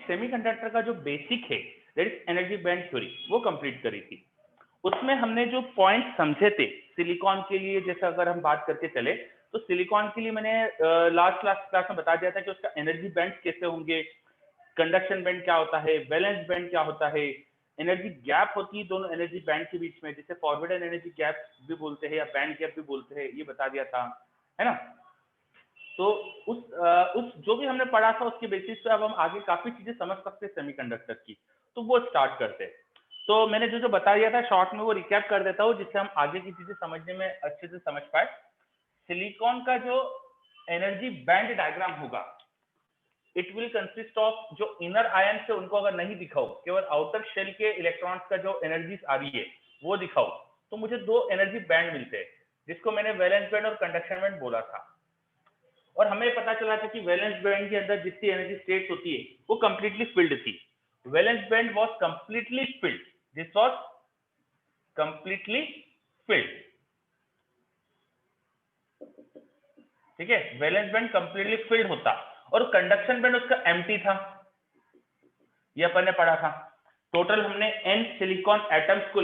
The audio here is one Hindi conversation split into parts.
सेमीकंडक्टर का जो बेसिक है that is energy band theory, वो कंप्लीट करी थी। उसमें हमने जो पॉइंट समझे थे सिलिकॉन के लिए, जैसे अगर हम बात करके चले तो सिलिकॉन के लिए मैंने लास्ट क्लास में बता दिया था कि उसका एनर्जी बैंड कैसे होंगे, कंडक्शन बैंड क्या होता है, वैलेंस बैंड क्या होता है, एनर्जी गैप होती है दोनों एनर्जी बैंड के बीच में, जिसे फॉरवर्ड एनर्जी गैप भी बोलते हैं या बैंड गैप भी बोलते हैं, ये बता दिया था, है ना। तो उस जो भी हमने पढ़ा था उसके बेसिस पे अब हम आगे काफी चीजें समझ सकते हैं सेमीकंडक्टर की, तो वो स्टार्ट करते हैं। तो मैंने जो जो बता दिया था शॉर्ट में वो रिकैप कर देता हूँ, जिससे हम आगे की चीजें समझने में अच्छे से समझ पाए। सिलिकॉन का जो एनर्जी बैंड डायग्राम होगा, इट विल कंसिस्ट ऑफ जो इनर आयन से उनको अगर नहीं दिखाओ, केवल आउटर शेल के इलेक्ट्रॉन्स का जो एनर्जी आ रही है वो दिखाओ, तो मुझे दो एनर्जी बैंड मिलते हैं, जिसको मैंने वैलेंस बैंड और कंडक्शन बैंड बोला था। और हमें पता चला था कि वैलेंस बैंड के अंदर जितनी एनर्जी स्टेट्स होती है वो कंप्लीटली फिल्ड थी। Valence band was completely filled, this was completely filled, ठीक है। वैलेंस बैंड कंप्लीटली फिल्ड होता और कंडक्शन बैंड उसका एम्प्टी था, ये अपन ने पढ़ा था। टोटल हमने n सिलिकॉन एटम्स को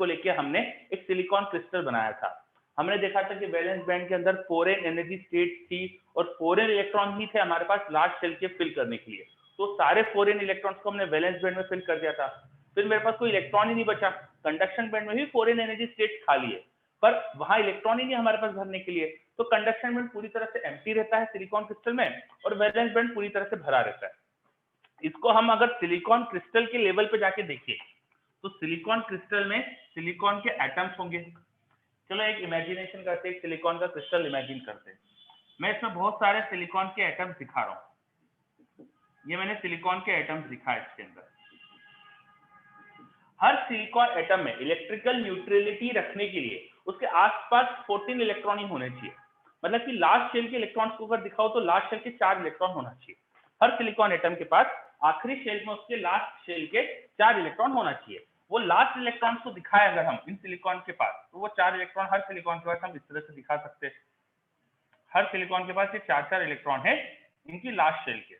लेकर हमने एक सिलिकॉन क्रिस्टल बनाया था। हमने देखा था कि वैलेंस बैंड के अंदर 4n एनर्जी स्टेट थी और 4n इलेक्ट्रॉन ही थे हमारे पास लार्ज शेल के फिल करने के लिए, तो सारे 4n इलेक्ट्रॉन्स को हमने वैलेंस बैंड में फिल कर दिया था। फिर मेरे पास कोई इलेक्ट्रॉन ही नहीं बचा, कंडक्शन बैंड में भी 4n एनर्जी स्टेट खाली है, पर वहां इलेक्ट्रॉन ही नहीं हमारे पास भरने के लिए, तो कंडक्शन बैंड पूरी तरह से एम्प्टी रहता है सिलिकॉन क्रिस्टल में और वैलेंस बैंड पूरी तरह से भरा रहता है। इसको हम अगर सिलिकॉन क्रिस्टल के लेवल पे जाके देखिए तो सिलिकॉन क्रिस्टल में सिलिकॉन के एटम्स होंगे। चलो एक इमेजिनेशन करते हैं, सिलिकॉन का क्रिस्टल इमेजिन करते हैं। मैं इसमें बहुत सारे सिलिकॉन के एटम्स दिखा रहा हूँ, ये मैंने सिलिकॉन के एटम्स दिखा है इसके अंदर। हर सिलिकॉन एटम में इलेक्ट्रिकल न्यूट्रलिटी रखने के लिए उसके आसपास 14 इलेक्ट्रॉन ही होने चाहिए, मतलब कि लास्ट शेल के इलेक्ट्रॉन्स को अगर दिखाओ तो लास्ट शेल के 4 इलेक्ट्रॉन होना चाहिए। हर सिलिकॉन एटम के पास आखिरी शेल में उसके लास्ट शेल के 4 इलेक्ट्रॉन होना चाहिए। वो लास्ट इलेक्ट्रॉन को दिखाए अगर हम इन सिलिकॉन के पास, तो वो 4 इलेक्ट्रॉन हर सिलिकॉन के पास हम इस तरह से दिखा सकते हैं। हर सिलिकॉन के पास ये 4 इलेक्ट्रॉन है इनकी लास्ट शेल के।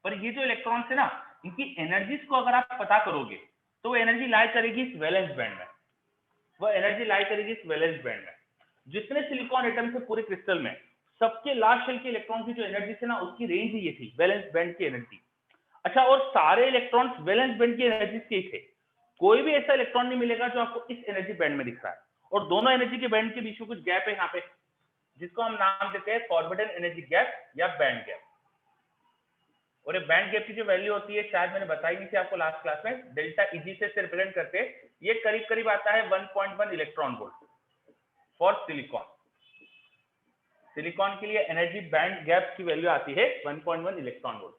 पर ये जो इलेक्ट्रॉन है ना, इनकी एनर्जीज को अगर आप पता करोगे तो वो एनर्जी लाई करेगी इस वैलेंस बैंड में, वो एनर्जी लाई करेगी इस वैलेंस बैंड में। जितने सिलिकॉन एटम्स है पूरे क्रिस्टल में, सबके लास्ट शेल के इलेक्ट्रॉन की जो एनर्जी थी ना, उसकी रेंज ही ये थी, वैलेंस बैंड की एनर्जी। अच्छा, और सारे इलेक्ट्रॉन्स वैलेंस बैंड की एनर्जी के थे, कोई भी ऐसा इलेक्ट्रॉन नहीं मिलेगा जो आपको इस एनर्जी बैंड में दिख रहा है। और दोनों एनर्जी के बैंड के बीच में कुछ गैप है यहाँ पे, जिसको हम नाम देते हैं फॉरबिडन एनर्जी गैप या बैंड गैप। और ये बैंड गैप की जो वैल्यू होती है शायद मैंने बताई नहीं थी आपको लास्ट क्लास में, डेल्टा इजी से रिप्रेजेंट करते, ये करीब करीब आता है 1.1 electron volt for silicon. Silicon के लिए एनर्जी बैंड गैप की वैल्यू आती है 1.1 इलेक्ट्रॉन वोल्ट।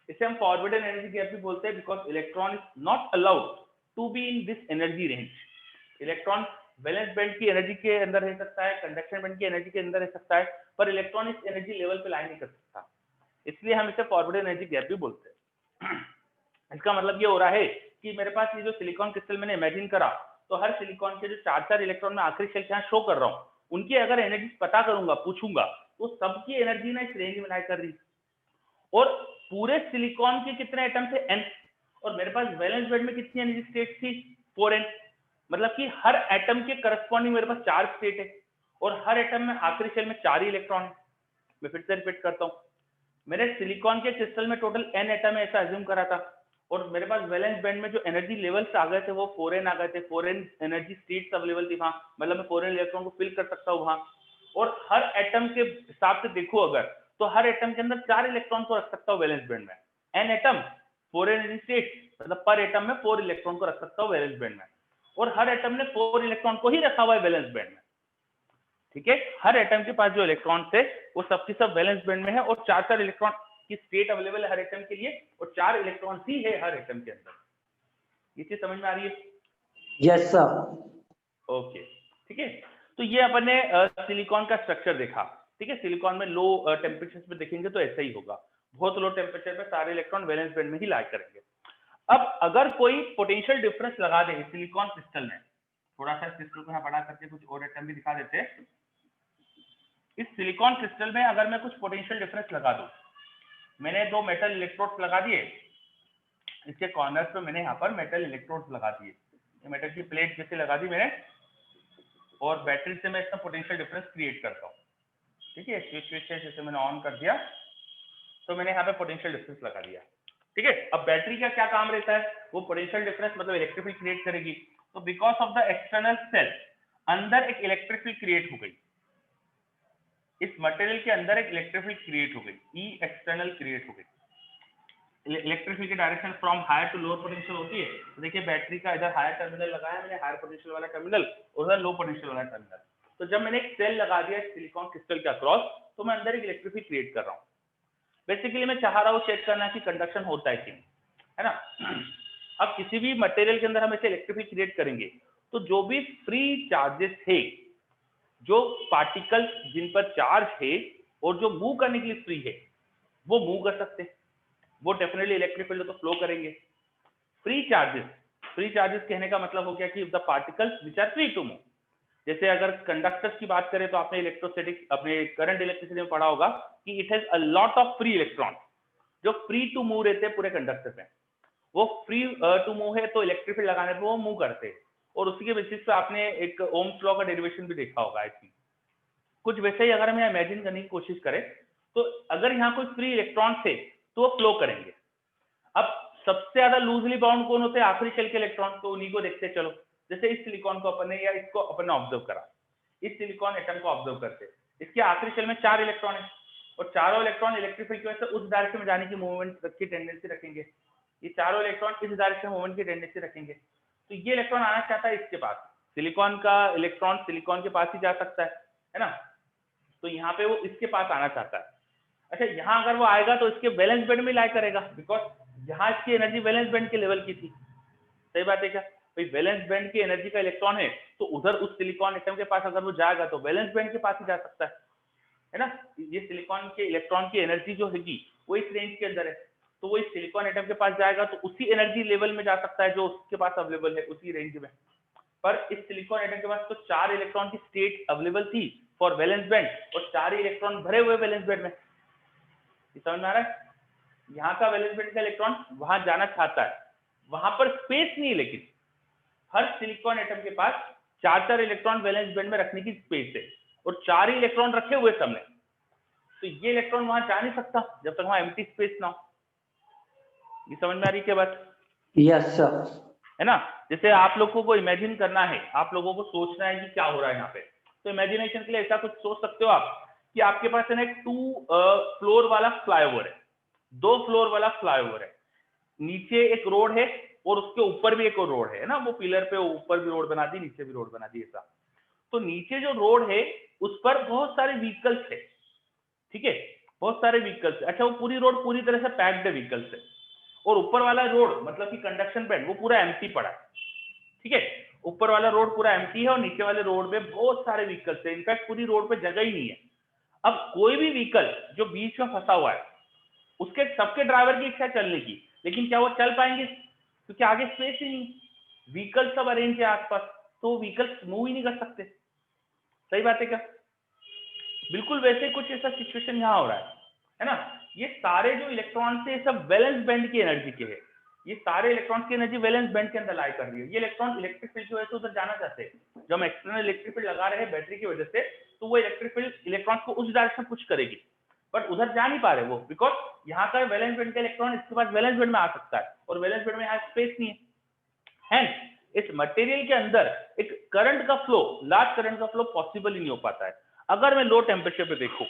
इसे हम फॉरबिडन एनर्जी गैप भी बोलते हैं, because electron is not allowed to be in this energy range. Electron valence band की एनर्जी के अंदर रह सकता है, कंडक्शन बैंड की एनर्जी के अंदर रह सकता है, पर इलेक्ट्रॉन इस एनर्जी लेवल पे लाई नहीं कर सकता, इसलिए हम इसे फॉरबिडन एनर्जी गैप भी बोलते हैं। इसका मतलब ये हो रहा है कि मेरे पास ये जो सिलिकॉन क्रिस्टल मैंने इमेजिन करा, तो हर सिलिकॉन के जो 4 इलेक्ट्रॉन में आखिरी शेल यहाँ शो कर रहा हूँ, उनकी अगर एनर्जी पता करूंगा, पूछूंगा, तो सबकी एनर्जी ना इस रेंज में लाई कर रही। और पूरे सिलिकॉन के कितने एटम थे? n। और मेरे पास वैलेंस बैंड में कितनी एनर्जी स्टेट थी? 4n। मतलब कि हर एटम के करस्पॉन्डिंग मेरे पास 4 स्टेट है और हर एटम में आखिरी शेल में 4 ही इलेक्ट्रॉन है। मैं फिर से रिपीट करता हूँ, मैंने सिलिकॉन के क्रिस्टल में टोटल n एटम है ऐसा अज्यूम करा था, और मेरे पास वैलेंस बैंड में जो एनर्जी लेवल्स आ गए थे वो 4n आ गए थे, 4n एनर्जी स्टेट्स अवेलेबल थी वहां, मतलब मैं 4n इलेक्ट्रॉन को फिल कर सकता हूँ वहां। और हर एटम के हिसाब से देखो अगर, तो हर एटम के अंदर 4 इलेक्ट्रॉन को रख सकता हूँ वैलेंस बैंड में। n एटम 4 एनर्जी स्टेट, मतलब पर एटम में 4 इलेक्ट्रॉन को रख सकता हूँ वैलेंस बैंड में, और हर एटम ने 4 इलेक्ट्रॉन को ही रखा हुआ है वैलेंस बैंड में। ठीक है, हर एटम के पास जो इलेक्ट्रॉन थे वो सबके सब वैलेंस बैंड में है, और 4 इलेक्ट्रॉन की स्टेट अवेलेबल है हर एटम के लिए, और 4 इलेक्ट्रॉन ही है हर एटम के अंदर। ये चीज समझ में आ रही है? Yes sir. ओके, ठीक है। तो ये अपन ने सिलिकॉन का स्ट्रक्चर देखा। ठीक है, सिलिकॉन में लो टेम्परेचर पे देखेंगे तो ऐसा ही होगा, बहुत लो टेम्परेचर पे सारे इलेक्ट्रॉन वैलेंस बैंड में ही लाई करेंगे। अब अगर कोई पोटेंशियल डिफरेंस लगा दे सिलिकॉन क्रिस्टल में, थोड़ा सा क्रिस्टल को यहाँ बड़ा करके कुछ और एटम भी दिखा देते हैं। इस सिलिकॉन क्रिस्टल में अगर मैं कुछ पोटेंशियल डिफरेंस लगा दूं, मैंने 2 मेटल इलेक्ट्रोड्स लगा दिए, इसके कॉर्नर्स पे मैंने यहाँ पर मेटल इलेक्ट्रोड्स लगा दिए, ये मेटल की प्लेट जैसे लगा दी मैंने, और बैटरी से मैं इसका पोटेंशियल डिफरेंस क्रिएट करता हूँ। ठीक है, स्विच जैसे मैंने ऑन कर दिया तो मैंने यहाँ पे पोटेंशियल डिफरेंस लगा दिया। ठीक है, अब बैटरी का क्या काम रहता है, वो पोटेंशियल डिफरेंस मतलब इलेक्ट्रिक फील्ड क्रिएट करेगी। तो because of the external cell अंदर एक इलेक्ट्रिक फील्ड क्रिएट हो गई, इस मटेरियल के अंदर एक इलेक्ट्रिक फील्ड क्रिएट हो गई, ई एक्सटर्नल क्रिएट हो गई। इलेक्ट्रिक फील्ड की direction from higher to lower potential होती है। तो देखिए बैटरी का इधर हायर टर्मिनल लगाया मैंने, हायर पोटेंशियल वाला टर्मिनल, उधर लो पोटेंशियल वाला टर्मिनल। तो जब मैंने एक सेल लगा दिया सिलिकॉन क्रिस्टल के अक्रॉस, तो मैं अंदर एक इलेक्ट्रिक फील्ड क्रिएट कर रहा हूँ। बेसिकली मैं चाह रहा हूँ चेक करना कि कंडक्शन होता है कि नहीं, है ना। अब किसी भी मटेरियल के अंदर हम ऐसे इलेक्ट्रिक फील्ड क्रिएट करेंगे तो जो भी फ्री चार्जेस थे, जो पार्टिकल्स जिन पर चार्ज है और जो मूव करने के लिए फ्री है, वो मूव कर सकते हैं, वो डेफिनेटली इलेक्ट्रिक फील्ड तो फ्लो करेंगे। फ्री चार्जेस कहने का मतलब हो गया कि the particles which are free to move. जैसे अगर कंडक्टर्स की बात करें तो आपने इलेक्ट्रोस्टैटिक अपने करंट इलेक्ट्रिसिटी में पढ़ा होगा कि it has a lot of free electron, जो फ्री टू मूव रहते हैं पूरे कंडक्टर में। वो फ्री टू मूव है तो इलेक्ट्रिक फील्ड लगाने पे वो मूव करते हैं, और उसी के बेसिस पे आपने एक ओम्स लॉ का डेरिवेशन भी देखा होगा आई थिंक। कुछ वैसे ही अगर हम इमेजिन करने की कोशिश करें तो अगर यहाँ कोई फ्री इलेक्ट्रॉन थे तो वो फ्लो करेंगे। अब सबसे ज्यादा लूजली बाउंड कौन होते हैं, आखिरी शेल के इलेक्ट्रॉन, तो उन्हीं को देखते चलो। जैसे इस सिलिकॉन को अपन ने या इसको अपन ने ऑब्जर्व करा, इस सिलिकॉन एटम को ऑब्जर्व करते, इसके आखिरी शेल में 4 इलेक्ट्रॉन है, और चारों इलेक्ट्रॉन इलेक्ट्रिक फील्ड की वजह से उस डायरेक्शन में जाने की मूवमेंट की टेंडेंसी रखेंगे। ये चारों इलेक्ट्रॉन इस डायरेक्शन में मूवमेंट की टेंडेंसी रखेंगे। तो ये इलेक्ट्रॉन आना चाहता है इसके पास, सिलिकॉन का इलेक्ट्रॉन सिलिकॉन के पास ही जा सकता है ना। तो यहाँ पे वो इसके पास आना चाहता है। अच्छा, यहाँ अगर वो आएगा तो इसके वैलेंस बैंड में लाई करेगा, बिकॉज यहाँ इसकी एनर्जी वैलेंस बैंड के लेवल की थी। सही बात है क्या भाई, वैलेंस बैंड की एनर्जी का इलेक्ट्रॉन है तो उधर उस सिलिकॉन एटम के पास अगर वो जाएगा तो वैलेंस बैंड के पास ही जा सकता है ना। ये सिलिकॉन के इलेक्ट्रॉन की एनर्जी जो हैगी वो इस रेंज के अंदर है, तो वो इस सिलिकॉन एटम के पास जाएगा तो उसी एनर्जी लेवल में जा सकता है जो उसके पास अवेलेबल है उसी रेंज में। पर इस सिलिकॉन एटम के पास तो 4 इलेक्ट्रॉन की स्टेट अवेलेबल थी फॉर वैलेंस बैंड, और 4 इलेक्ट्रॉन भरे हुए वैलेंस बैंड में। समझ में आ रहा है, यहाँ का वैलेंस बैंड का इलेक्ट्रॉन वहां जाना चाहता है, वहां पर स्पेस नहीं है, लेकिन हर सिलिकॉन एटम के पास 4 इलेक्ट्रॉन वैलेंस बैंड में रखने की स्पेस है, और 4 ही इलेक्ट्रॉन रखे हुए सबने, तो ये इलेक्ट्रॉन वहां जा नहीं सकता जब तक वहां एम्प्टी स्पेस ना हो। ये समझ में आ रही है क्या बात? Yes sir. है ना। जैसे आप लोगों को इमेजिन करना है, आप लोगों को सोचना है कि क्या हो रहा है यहाँ पे, तो इमेजिनेशन के लिए ऐसा कुछ सोच सकते हो आप कि आपके पास है ना एक 2 फ्लोर वाला फ्लाईओवर है, 2 फ्लोर वाला फ्लाईओवर है, नीचे एक रोड है और उसके ऊपर भी एक और रोड है ना, वो पिलर पे ऊपर भी रोड बना दी नीचे भी रोड बना दी ऐसा। तो नीचे जो रोड है उस पर बहुत सारे व्हीकल्स है, ठीक है, बहुत सारे व्हीकल्स। अच्छा, वो पूरी रोड पूरी तरह से पैक्ड है व्हीकल्स से, और ऊपर वाला रोड मतलब कि कंडक्शन बैंड वो पूरा एम्प्टी पड़ा है। ठीक है, ऊपर वाला रोड पूरा एम्प्टी है और नीचे वाले रोड पे बहुत सारे व्हीकल्स है, इनफैक्ट पूरी रोड पे जगह ही नहीं है। अब कोई भी व्हीकल जो बीच में फंसा हुआ है, उसके सबके ड्राइवर की इच्छा है चलने की, लेकिन क्या वो चल पाएंगे, क्योंकि आगे स्पेस ही नहीं, व्हीकल सब अरेंज है आसपास, तो व्हीकल्स मूव ही नहीं कर सकते। सही बात है क्या? बिल्कुल वैसे कुछ ऐसा सिचुएशन यहाँ हो रहा है ना। ये सारे जो इलेक्ट्रॉन से सब वैलेंस बैंड की एनर्जी के है, ये सारे इलेक्ट्रॉन की एनर्जी वैलेंस बैंड के अंदर लाई कर रही है। ये इलेक्ट्रॉन इलेक्ट्रिक फील्ड की वजह से उधर जाना चाहते हैं, जब हम एक्सटर्नल इलेक्ट्रिक फील्ड लगा रहे हैं बैटरी की वजह से, तो वो इलेक्ट्रिक फील्ड इलेक्ट्रॉन को उस डायरेक्शन पुश करेगी, बट उधर जा नहीं पा रहे वो, बिकॉज यहाँ का वैलेंस बैंड का इलेक्ट्रॉन इसके पास वैलेंस बैंड में आ सकता है, और वैलेंस बैंड में यहाँ स्पेस नहीं है। इस मटेरियल के अंदर एक करंट का फ्लो, लार्ज करंट का फ्लो पॉसिबल ही नहीं हो पाता है अगर मैं लो टेम्परेचर पे देखूं।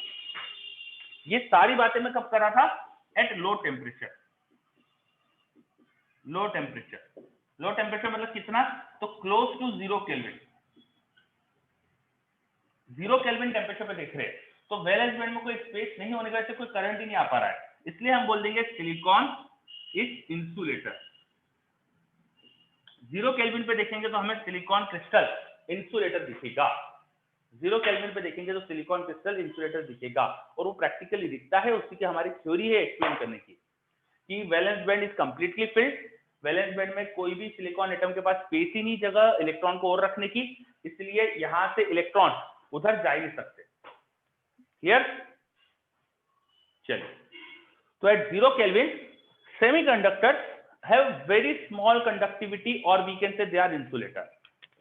ये सारी बातें मैं कब कर रहा था? At low temperature. Low temperature मतलब कितना? तो close to 0 kelvin. 0 kelvin temperature पे देख रहे हैं, तो वैलेंस बैंड में कोई स्पेस नहीं होने की वजह से कोई करंट ही नहीं आ पा रहा है, इसलिए हम बोल देंगे सिलिकॉन इज इंसुलेटर। 0 केल्विन पे देखेंगे तो हमें सिलिकॉन क्रिस्टल इंसुलेटर दिखेगा। 0 केल्विन पे देखेंगे तो सिलिकॉन क्रिस्टल इंसुलेटर दिखेगा, और वो प्रैक्टिकली दिखता है, उसी की हमारी थ्योरी है एक्सप्लेन करने की कि valence band is completely filled. Valence band में कोई भी सिलिकॉन एटम के पास स्पेस ही नहीं जगह इलेक्ट्रॉन को और रखने की, इसलिए यहां से इलेक्ट्रॉन उधर जा ही नहीं सकते। क्लियर? चलिए, तो eight 0 Kelvin semiconductors have very small conductivity, or we can say they are insulator.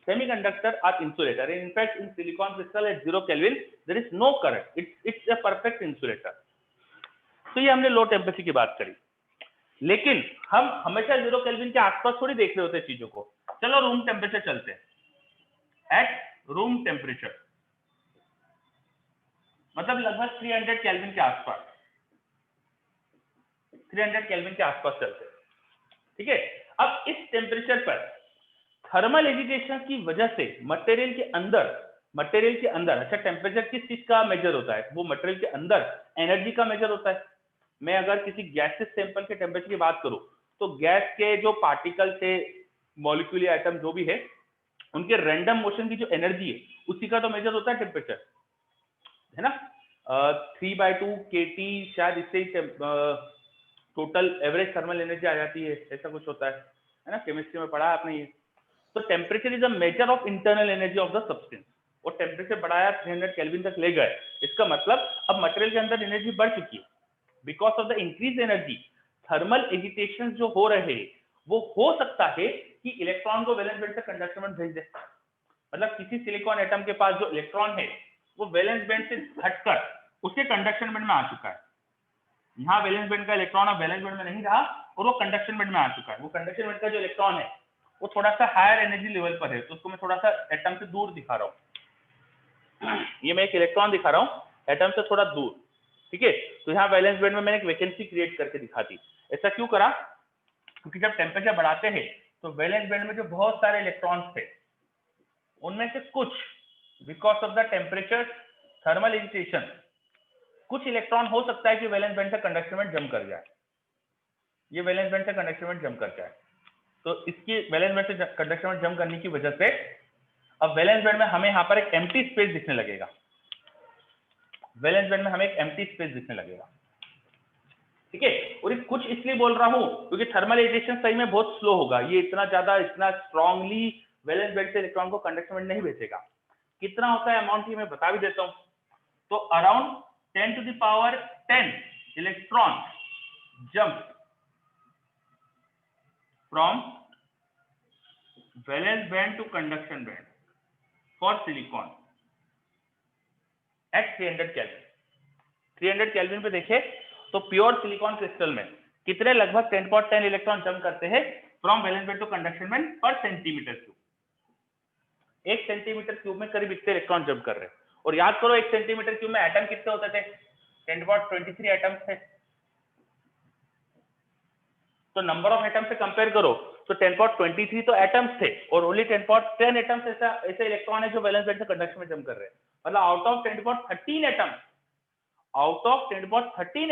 Semiconductor are insulator, and in fact in silicon crystal at 0 Kelvin there is no current. It's a perfect insulator. तो ये हमने लो टेम्परेचर की बात करी, लेकिन हम हमेशा 0 Kelvin के आसपास थोड़ी देख रहे होते चीजों को। चलो रूम टेम्परेचर चलते हैं। एट रूम टेम्परेचर मतलब लगभग 300 Kelvin के आसपास, 300 Kelvin के आसपास चलते हैं, ठीक है। अब इस टेम्परेचर पर थर्मल एजिटेशन की वजह से मटेरियल के अंदर अच्छा टेम्परेचर किस चीज का मेजर होता है? वो मटेरियल के अंदर एनर्जी का मेजर होता है। मैं अगर किसी गैसेस सैंपल के टेम्परेचर की बात करूं तो गैस के जो पार्टिकल थे, मॉलिक्यूलर आइटम जो भी है, उनके रैंडम मोशन की जो एनर्जी है उसी का तो मेजर होता है टेम्परेचर, है ना। 3/2 kT शायद इससे टोटल एवरेज थर्मल एनर्जी आ जाती है, ऐसा कुछ होता है ना, केमिस्ट्री में पढ़ा है आपने ये। तो temperature is a measure of internal energy of the substance. और टेम्परेचर बढ़ाया 300 Kelvin तक ले गए, इसका मतलब अब मटेरियल के अंदर एनर्जी बढ़ चुकी है। Because of the increase energy thermal agitation जो हो रहे हैं वो हो सकता है कि इलेक्ट्रॉन को वैलेंस बैंड से कंडक्शन बैंड भेज दे। मतलब किसी सिलिकॉन एटम के पास जो इलेक्ट्रॉन है वो वैलेंस बैंड से हटकर उसके कंडक्शन बैंड में आ चुका है। यहाँ वैलेंस बैंड का इलेक्ट्रॉन अब वैलेंस बैंड में नहीं रहा और वो कंडक्शन बैंड में आ चुका है। वो कंडक्शन बैंड का जो इलेक्ट्रॉन है वो थोड़ा सा हायर एनर्जी लेवल पर है, तो उसको मैं थोड़ा सा एटम से दूर दिखा रहा हूँ। ये मैं एक इलेक्ट्रॉन दिखा रहा हूँ एटम से थोड़ा दूर, ठीक है। तो यहाँ वैलेंस बैंड में मैंने एक वैकेंसी क्रिएट करके दिखा दी। ऐसा क्यों करा? क्योंकि जब टेम्परेचर बढ़ाते हैं तो वैलेंस बैंड में जो बहुत सारे इलेक्ट्रॉन्स थे उनमें से कुछ because of the temperature thermal agitation कुछ इलेक्ट्रॉन हो सकता है कि वैलेंस बैंड से कंडक्शन बैंड जम कर जाए, ये वैलेंस बैंड से कंडक्शन बैंड जम कर जाए। तो इसकी वैलेंस बैंड से कंडक्शन बैंड जम करने की वजह से अब वैलेंस बैंड में हमें यहाँ पर एक एम्प्टी स्पेस दिखने लगेगा। वैलेंस बैंड में हमें एक एम्प्टी स्पेस दिखने लगेगा, ठीक है। और ये कुछ इसलिए बोल रहा हूं क्योंकि थर्मल एजिटेशन सही में बहुत स्लो होगा, ये इतना स्ट्रांगली वैलेंस बैंड से इलेक्ट्रॉन को कंडक्शन बैंड नहीं भेजेगा। कितना होता है अमाउंट, ये मैं बता भी देता हूं। तो around 10⁻10 electron jump from valence band to conduction band for silicon at 300 Kelvin। 300 Kelvin पे देखे तो प्योर सिलिकॉन क्रिस्टल में कितने लगभग 10⁻10 इलेक्ट्रॉन जंप करते हैं from valence band to conduction band पर सेंटीमीटर क्यूब। 1 सेंटीमीटर क्यूब में करीब इतने इलेक्ट्रॉन जंप कर रहे हैं। और याद करो 1 सेंटीमीटर क्यूब में एटम कितने होते थे? 10⁻23 एटम्स थे। तो नंबर ऑफ एटम से कंपेयर करो तो 10⁻23 तो एटम्स थे और ओनली 10⁻10 एटम्स ऐसे इलेक्ट्रॉन है जो वैलेंस बैंड से कंडक्शन में जंप कर रहे हैं। मतलब आउट ऑफ 10⁻13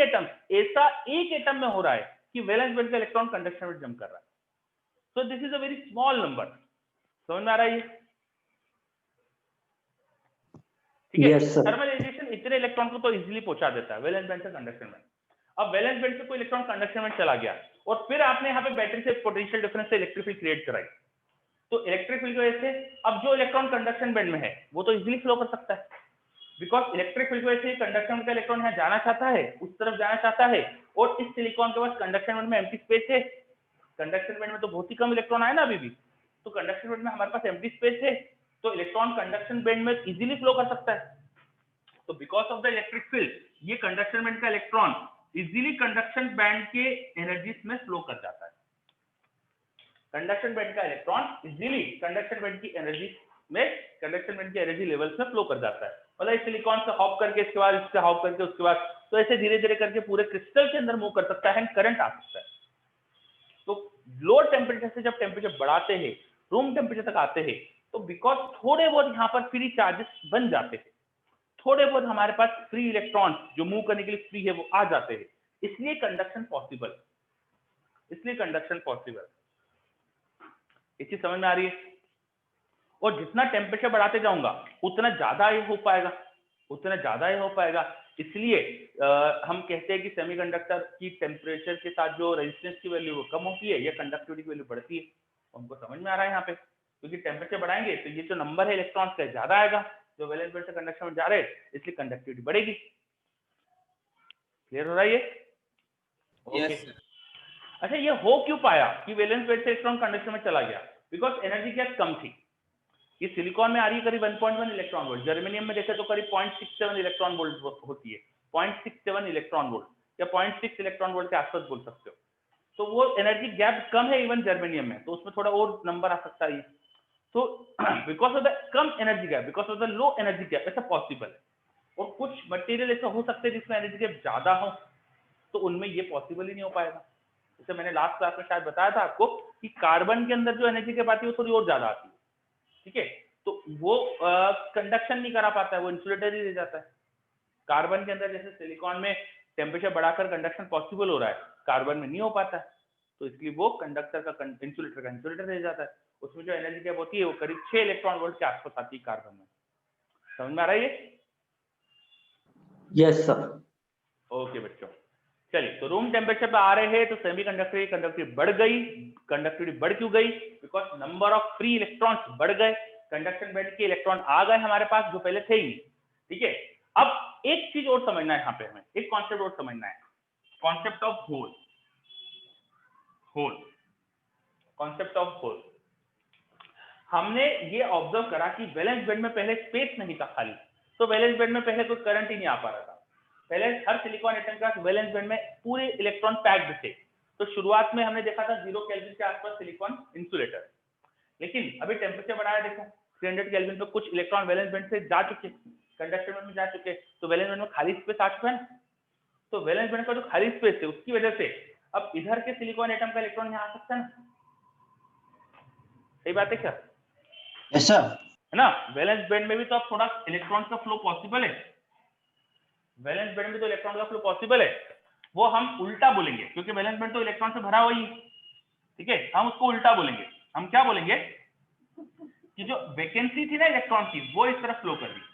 एटम्स ऐसा एक एटम में हो रहा है कि वैलेंस बैंड का इलेक्ट्रॉन कंडक्शन में जंप कर रहा है। So this is a very small number. समझ में आ रहा है ये? ठीक है। थर्मल एजिटेशन इतने इलेक्ट्रॉन को तो इजीली पहुंचा देता है वैलेंस बैंड से कंडक्शन में। अब वैलेंस बैंड से कोई इलेक्ट्रॉन कंडक्शन में चला गया और फिर आपने यहाँ पे बैटरी से पोटेंशियल डिफरेंस से इलेक्ट्रिक फील्ड क्रिएट कराई, तो इलेक्ट्रिक फील्ड की वजह से अब जो इलेक्ट्रॉन कंडक्शन बैंड में है वो तो इजीली फ्लो कर सकता है। बिकॉज इलेक्ट्रिक फील्ड की वजह से कंडक्शन का इलेक्ट्रॉन यहाँ जाना चाहता है, उस तरफ जाना चाहता है, और इस सिलिकॉन के पास कंडक्शन बैंड में एम्प्टी स्पेस है। कंडक्शन बैंड में तो बहुत ही कम इलेक्ट्रॉन आए ना अभी भी, तो कंडक्शन बैंड में हमारे पास एम्प्टी स्पेस है, तो इलेक्ट्रॉन कंडक्शन बैंड में इजीली फ्लो कर सकता है। तो because of the electric field ये कंडक्शन बैंड का इलेक्ट्रॉन इजीली कंडक्शन बैंड के एनर्जीज में फ्लो कर जाता है। कंडक्शन बैंड का इलेक्ट्रॉन इजीली कंडक्शन बैंड की एनर्जी में, कंडक्शन बैंड की एनर्जी लेवल्स में फ्लो कर जाता है। मतलब इस सिलिकॉन से हॉप करके इसके बाद इससे हॉप करके उसके बाद, तो ऐसे धीरे धीरे करके पूरे क्रिस्टल के अंदर मूव कर सकता है, करंट आ सकता है। तो लोअर टेम्परेचर से जब टेम्परेचर बढ़ाते हैं, रूम टेम्परेचर तक आते हैं, तो बिकॉज थोड़े बहुत यहाँ पर फ्री चार्जेस बन जाते हैं, थोड़े बहुत हमारे पास फ्री इलेक्ट्रॉन जो मूव करने के लिए फ्री है वो आ जाते हैं, इसलिए कंडक्शन पॉसिबल, इसलिए कंडक्शन पॉसिबल। ये चीज समझ में आ रही है? और जितना टेम्परेचर बढ़ाते जाऊंगा उतना ज्यादा ये हो पाएगा, उतना ज्यादा ये हो पाएगा। इसलिए हम कहते हैं कि सेमीकंडक्टर की टेम्परेचर के साथ जो रेजिस्टेंस की वैल्यू कम होती है या कंडक्टिविटी की वैल्यू बढ़ती है। हमको समझ में आ रहा है यहाँ पे, क्योंकि टेम्परेचर बढ़ाएंगे तो ये जो नंबर है इलेक्ट्रॉन्स का ज्यादा आएगा, जो वैलेंस बैंड से कंडक्शन में जा रहे हैं, इसलिए कंडक्टिविटी बढ़ेगी। क्लियर हो रहा है ये? ओके। अच्छा, ये हो क्यों पाया कि वैलेंस बैंड से इलेक्ट्रॉन कंडक्शन में चला गया? बिकॉज एनर्जी गैप कम थी। ये सिलिकॉन में आ रही है करीब 1.1 इलेक्ट्रॉन वोल्ट, जर्मेनियम में देखे तो करीब 0.67 इलेक्ट्रॉन वोल्ट होती है, 0.67 इलेक्ट्रॉन वोल्ट या 0.6 इलेक्ट्रॉन वोल्ट के आसपास बोल सकते हो। तो वो एनर्जी गैप कम है इवन जर्मेनियम में, तो उसमें थोड़ा और नंबर आ सकता है। तो because of the come energy gap, because of the low energy gap, ऐसा पॉसिबल है। और कुछ मटेरियल ऐसा हो सकते हैं जिसमें एनर्जी गैप ज्यादा हो, तो उनमें ये पॉसिबल ही नहीं हो पाएगा। जैसे मैंने लास्ट क्लास में शायद बताया था आपको कि कार्बन के अंदर जो एनर्जी गैप आती है वो थोड़ी और ज्यादा आती है, ठीक है। तो वो कंडक्शन नहीं करा पाता है, वो इंसुलेटर ही रह जाता है। कार्बन के अंदर जैसे सिलिकॉन में टेम्परेचर बढ़ाकर कंडक्शन पॉसिबल हो रहा है, कार्बन में नहीं हो पाता है, तो इसलिए वो कंडक्टर का इंसुलेटर रह जाता है। उसमें जो एनर्जी गैप होती है वो करीब 6 इलेक्ट्रॉन वोल्ट के आसपास आती है कार्बन में। समझ में आ रहा है ये? Yes sir. ओके बच्चों, चलिए, तो रूम टेम्परेचर पे आ रहे हैं तो सेमीकंडक्टर की कंडक्टिविटी बढ़ गई। कंडक्टिविटी बढ़ क्यों गई? Because number of free electrons बढ़ गए, कंडक्शन बैंड के इलेक्ट्रॉन आ गए हमारे पास जो पहले थे ही, ठीक है। अब एक चीज और समझना है, यहाँ पे हमें एक कॉन्सेप्ट और समझना है, concept of hole. Concept of hole. हमने ये ऑब्जर्व करा कि वैलेंस बैंड में पहले स्पेस नहीं था खाली, तो वैलेंस बैंड में पहले कोई करंट ही नहीं आ पा रहा था। पहले हर सिलिकॉन एटम का वैलेंस बैंड में पूरे इलेक्ट्रॉन पैक्ड थे। तो शुरुआत में हमने देखा था 0 केल्विन के आसपास सिलिकॉन इंसुलेटर, लेकिन अभी टेम्परेचर बढ़ाया, देखो 300 केल्विन पे कुछ इलेक्ट्रॉन वैलेंस बैंड से जा चुके, कंडक्शन बैंड में जा चुके, तो वैलेंस बैंड में खाली स्पेस आ चुका है ना। तो वैलेंस बैंड का जो खाली स्पेस है उसकी वजह से अब इधर के सिलिकॉन एटम का इलेक्ट्रॉन यहाँ आ सकता है ना। सही बात है क्या? Yes sir. है ना। वैलेंस बैंड में भी तो अब थोड़ा इलेक्ट्रॉन का फ्लो पॉसिबल है, वैलेंस बैंड में तो इलेक्ट्रॉन का फ्लो पॉसिबल है। वो हम उल्टा बोलेंगे क्योंकि वैलेंस बैंड तो इलेक्ट्रॉन से भरा हुआ ही, ठीक है। हम उसको उल्टा बोलेंगे। हम क्या बोलेंगे कि जो वैकेंसी थी ना इलेक्ट्रॉन की वो इस तरफ फ्लो कर रही है,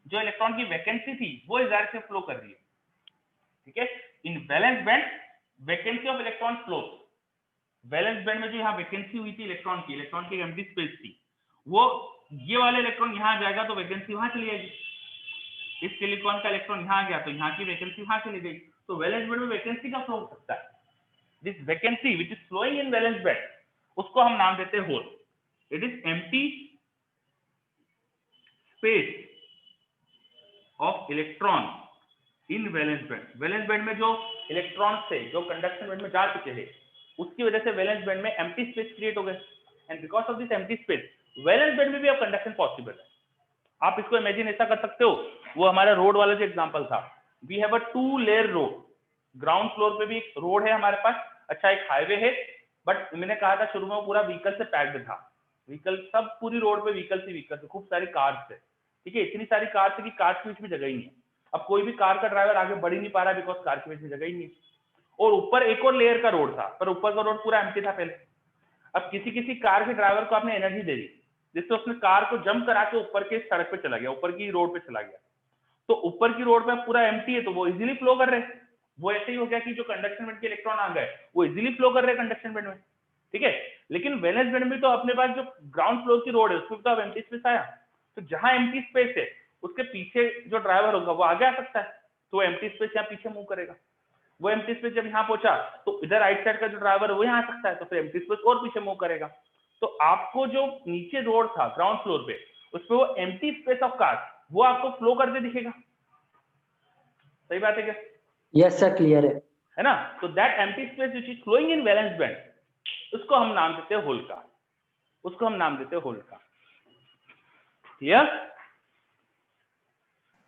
जो इलेक्ट्रॉन की वैकेंसी थी वो इस डायरेक्शन से फ्लो कर रही है, ठीक है। इन valence band vacancy of electron flow, valence band में जो यहाँ वैकेंसी हुई थी इलेक्ट्रॉन की एम्प्टी स्पेस थी, वो ये वाले इलेक्ट्रॉन यहाँ जाएगा तो वैकेंसी वहां चली जाएगी। इस सिलिकॉन का इलेक्ट्रॉन यहाँ गया तो यहाँ की वैकेंसी वहां चली गई, तो वैलेंस बैंड में वैकेंसी का फ्लो हो सकता है। This vacancy which is flowing in valence band, उसको हम नाम देते हैं hole. It is empty space of electron in valence band. Valence band में जो इलेक्ट्रॉन थे जो कंडक्शन बैंड में जा चुके थे, उसकी वजह से वैलेंस बैंड में एम्प्टी स्पेस क्रिएट हो गए, and because of this empty space valence band में भी अब कंडक्शन पॉसिबल है। आप इसको इमेजिन ऐसा कर सकते हो, वो हमारा रोड वाला जो एग्जांपल था, we have a 2 layer road, ground floor पे भी एक रोड है हमारे पास, अच्छा एक हाईवे है, बट मैंने कहा था शुरू में वो पूरा व्हीकल से पैक्ड था, व्हीकल सब पूरी रोड पे व्हीकल से खूब सारी कार्स है, ठीक है। इतनी सारी कार्स है कि कार के बीच में जगह ही नहीं है। अब कोई भी कार का ड्राइवर आगे बढ़ ही नहीं पा रहा बिकॉज कार के बीच में जगह ही नहीं। और ऊपर एक और लेयर का रोड था, पर ऊपर का रोड पूरा एम्प्टी था पहले। अब किसी किसी कार के ड्राइवर को आपने एनर्जी दे दी, जिससे उसने कार को जंप करा के ऊपर के सड़क पे चला गया, ऊपर की रोड पे चला गया, तो ऊपर की रोड पे पूरा एम्प्टी है तो वो इजीली फ्लो कर रहे हैं। वो ऐसे ही हो गया कि जो कंडक्शन बैंड के इलेक्ट्रॉन आ गए वो इजीली फ्लो कर रहे हैं कंडक्शन बैंड में, ठीक है। लेकिन वैलेंस बैंड में तो अपने पास जो ग्राउंड फ्लोर की रोड है उसमें तो अब एम्प्टी स्पेस आया, तो जहां एम्प्टी स्पेस है उसके पीछे जो ड्राइवर होगा वो आगे आ सकता है, तो एम्प्टी स्पेस यहाँ पीछे मूव करेगा। वो एम्प्टी स्पेस जब यहाँ पहुंचा तो इधर राइट साइड का जो ड्राइवर है वो यहाँ आ सकता है, तो फिर एम्प्टी स्पेस और पीछे मूव करेगा। तो आपको जो नीचे रोड था ग्राउंड फ्लोर पे, उसपे वो एम्प्टी स्पेस ऑफ कार वो आपको फ्लो करते दिखेगा। सही बात है क्या? यस सर, क्लियर है ना। तो that empty space which is flowing in valence band, उसको हम नाम देते हैं होल का, उसको हम नाम देते हैं होल का। क्लियर?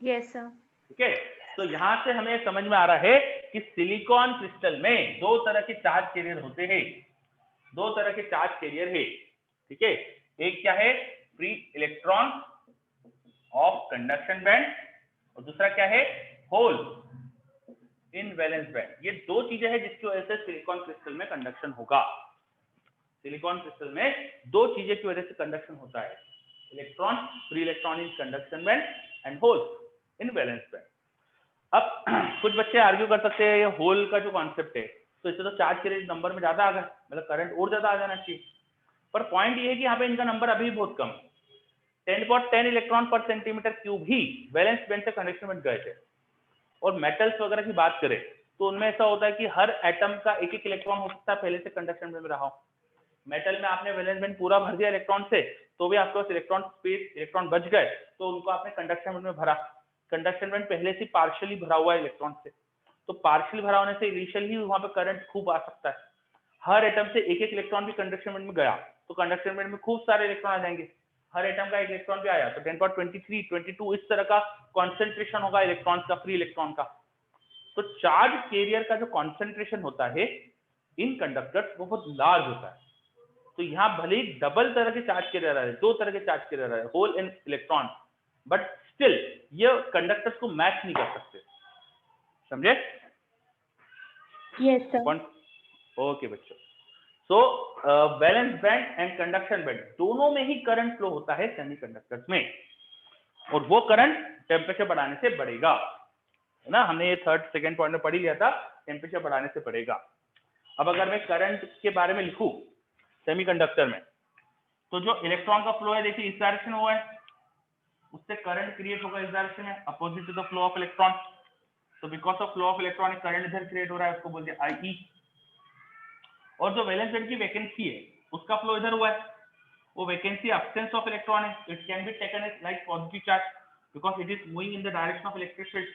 Yes sir. ठीक है। तो यहां से हमें समझ में आ रहा है कि सिलिकॉन क्रिस्टल में दो तरह के चार्ज कैरियर होते हैं, दो तरह के चार्ज कैरियर है, ठीक है। एक क्या है, free electron of conduction band, और दूसरा क्या है, होल इन वैलेंस बैंड। ये दो चीजें हैं जिसकी वजह से सिलिकॉन क्रिस्टल में कंडक्शन होगा। सिलिकॉन क्रिस्टल में दो चीजें की वजह से कंडक्शन होता है, electron, free electron in conduction band and hole in valence band. अब कुछ बच्चे आर्ग्यू कर सकते हैं ये होल का जो कॉन्सेप्ट है, तो इससे तो चार्ज कैरियर नंबर में ज्यादा आ गया, मतलब करंट और ज्यादा आ जाना चाहिए, पर पॉइंट ये है कि यहाँ पे इनका नंबर अभी भी बहुत कम है। 10 इलेक्ट्रॉन पर सेंटीमीटर क्यूब ही वैलेंस बैंड से कंडक्शन बैंड गए थे। और मेटल्स वगैरह की बात करें तो उनमें ऐसा होता है कि हर एटम का एक एक इलेक्ट्रॉन हो सकता है पहले से कंडक्शन में रहा हो। मेटल में आपने वैलेंस बैंड पूरा भर दिया इलेक्ट्रॉन से, तो भी आपके पास इलेक्ट्रॉन स्पेस इलेक्ट्रॉन बच गए, तो उनको आपने कंडक्शन बैंड में भरा। कंडक्शन बैंड पहले से पार्शियली भरा हुआ है इलेक्ट्रॉन से, तो पार्शियल भरा होने से इनिशियली ही वहां पे करंट खूब आ सकता है। हर एटम से एक एक इलेक्ट्रॉन भी कंडक्शन बैंड में गया तो कंडक्शन बैंड में खूब सारे इलेक्ट्रॉन आ जाएंगे। हर एटम का एक इलेक्ट्रॉन भी आया तो 1023 22 इस तरह का कॉन्सेंट्रेशन होगा इलेक्ट्रॉन का, फ्री इलेक्ट्रॉन का। तो चार्ज कैरियर का जो कॉन्सेंट्रेशन होता है इन कंडक्टर्स वो बहुत लार्ज होता है। तो यहाँ भले ही डबल तरह के चार्ज कैरियर आ रहे हैं, दो तरह के चार्ज कैरियर आ रहे हैं, hole and electron, but still ये कंडक्टर्स को मैच नहीं कर सकते। समझे? Yes sir. ओके बच्चों, so valence band and conduction band दोनों में ही करंट फ्लो होता है सेमीकंडक्टर्स में, और वो करंट टेम्परेचर बढ़ाने से बढ़ेगा, है ना। हमने ये थर्ड सेकंड पॉइंट में पढ़ ही लिया था, टेम्परेचर बढ़ाने से बढ़ेगा। अब अगर मैं करंट के बारे में लिखूं सेमीकंडक्टर में, तो जो इलेक्ट्रॉन का फ्लो है देखिए इस डायरेक्शन में हुआ है, उससे करंट क्रिएट होगा इस डायरेक्शन में opposite to the flow of electron. तो because of flow of electron current इधर क्रिएट हो रहा है, उसको बोलते हैं आई। और जो वैलेंस बैंड की वैकेंसी है उसका फ्लो इधर हुआ है, वो वैकेंसी एब्सेंस ऑफ इलेक्ट्रॉन है। It can be taken as like positive charge because it is moving in the direction of electric field.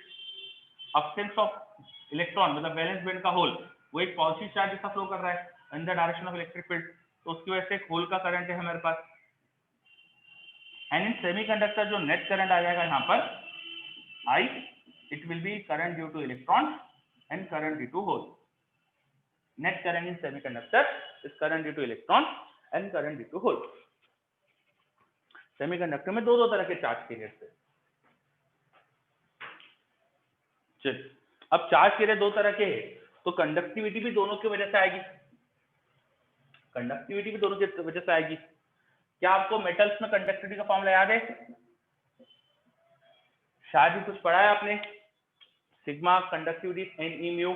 Absence of electron मतलब वैलेंस बैंड का होल, वो एक पॉजिटिव चार्ज जैसा फ्लो कर रहा है in the direction of electric field, तो उसकी वजह से एक होल का करंट है हमारे पास। एंड इन सेमीकंडक्टर जो नेट करंट आ जाएगा यहाँ पर I, it will be current due to electrons and current due to hole. Net current in semiconductor is current due to electron and current due to hole. Semiconductor में दो तरह के चार्ज कैरियर थे। चल, अब चार्ज कैरियर दो तरह के हैं, तो कंडक्टिविटी भी दोनों की वजह से आएगी। कंडक्टिविटी भी दोनों की वजह से आएगी। क्या आपको मेटल्स में कंडक्टिविटी का फॉर्मूला याद है? शायद ही कुछ पढ़ा है आपने, sigma conductivity n e mu.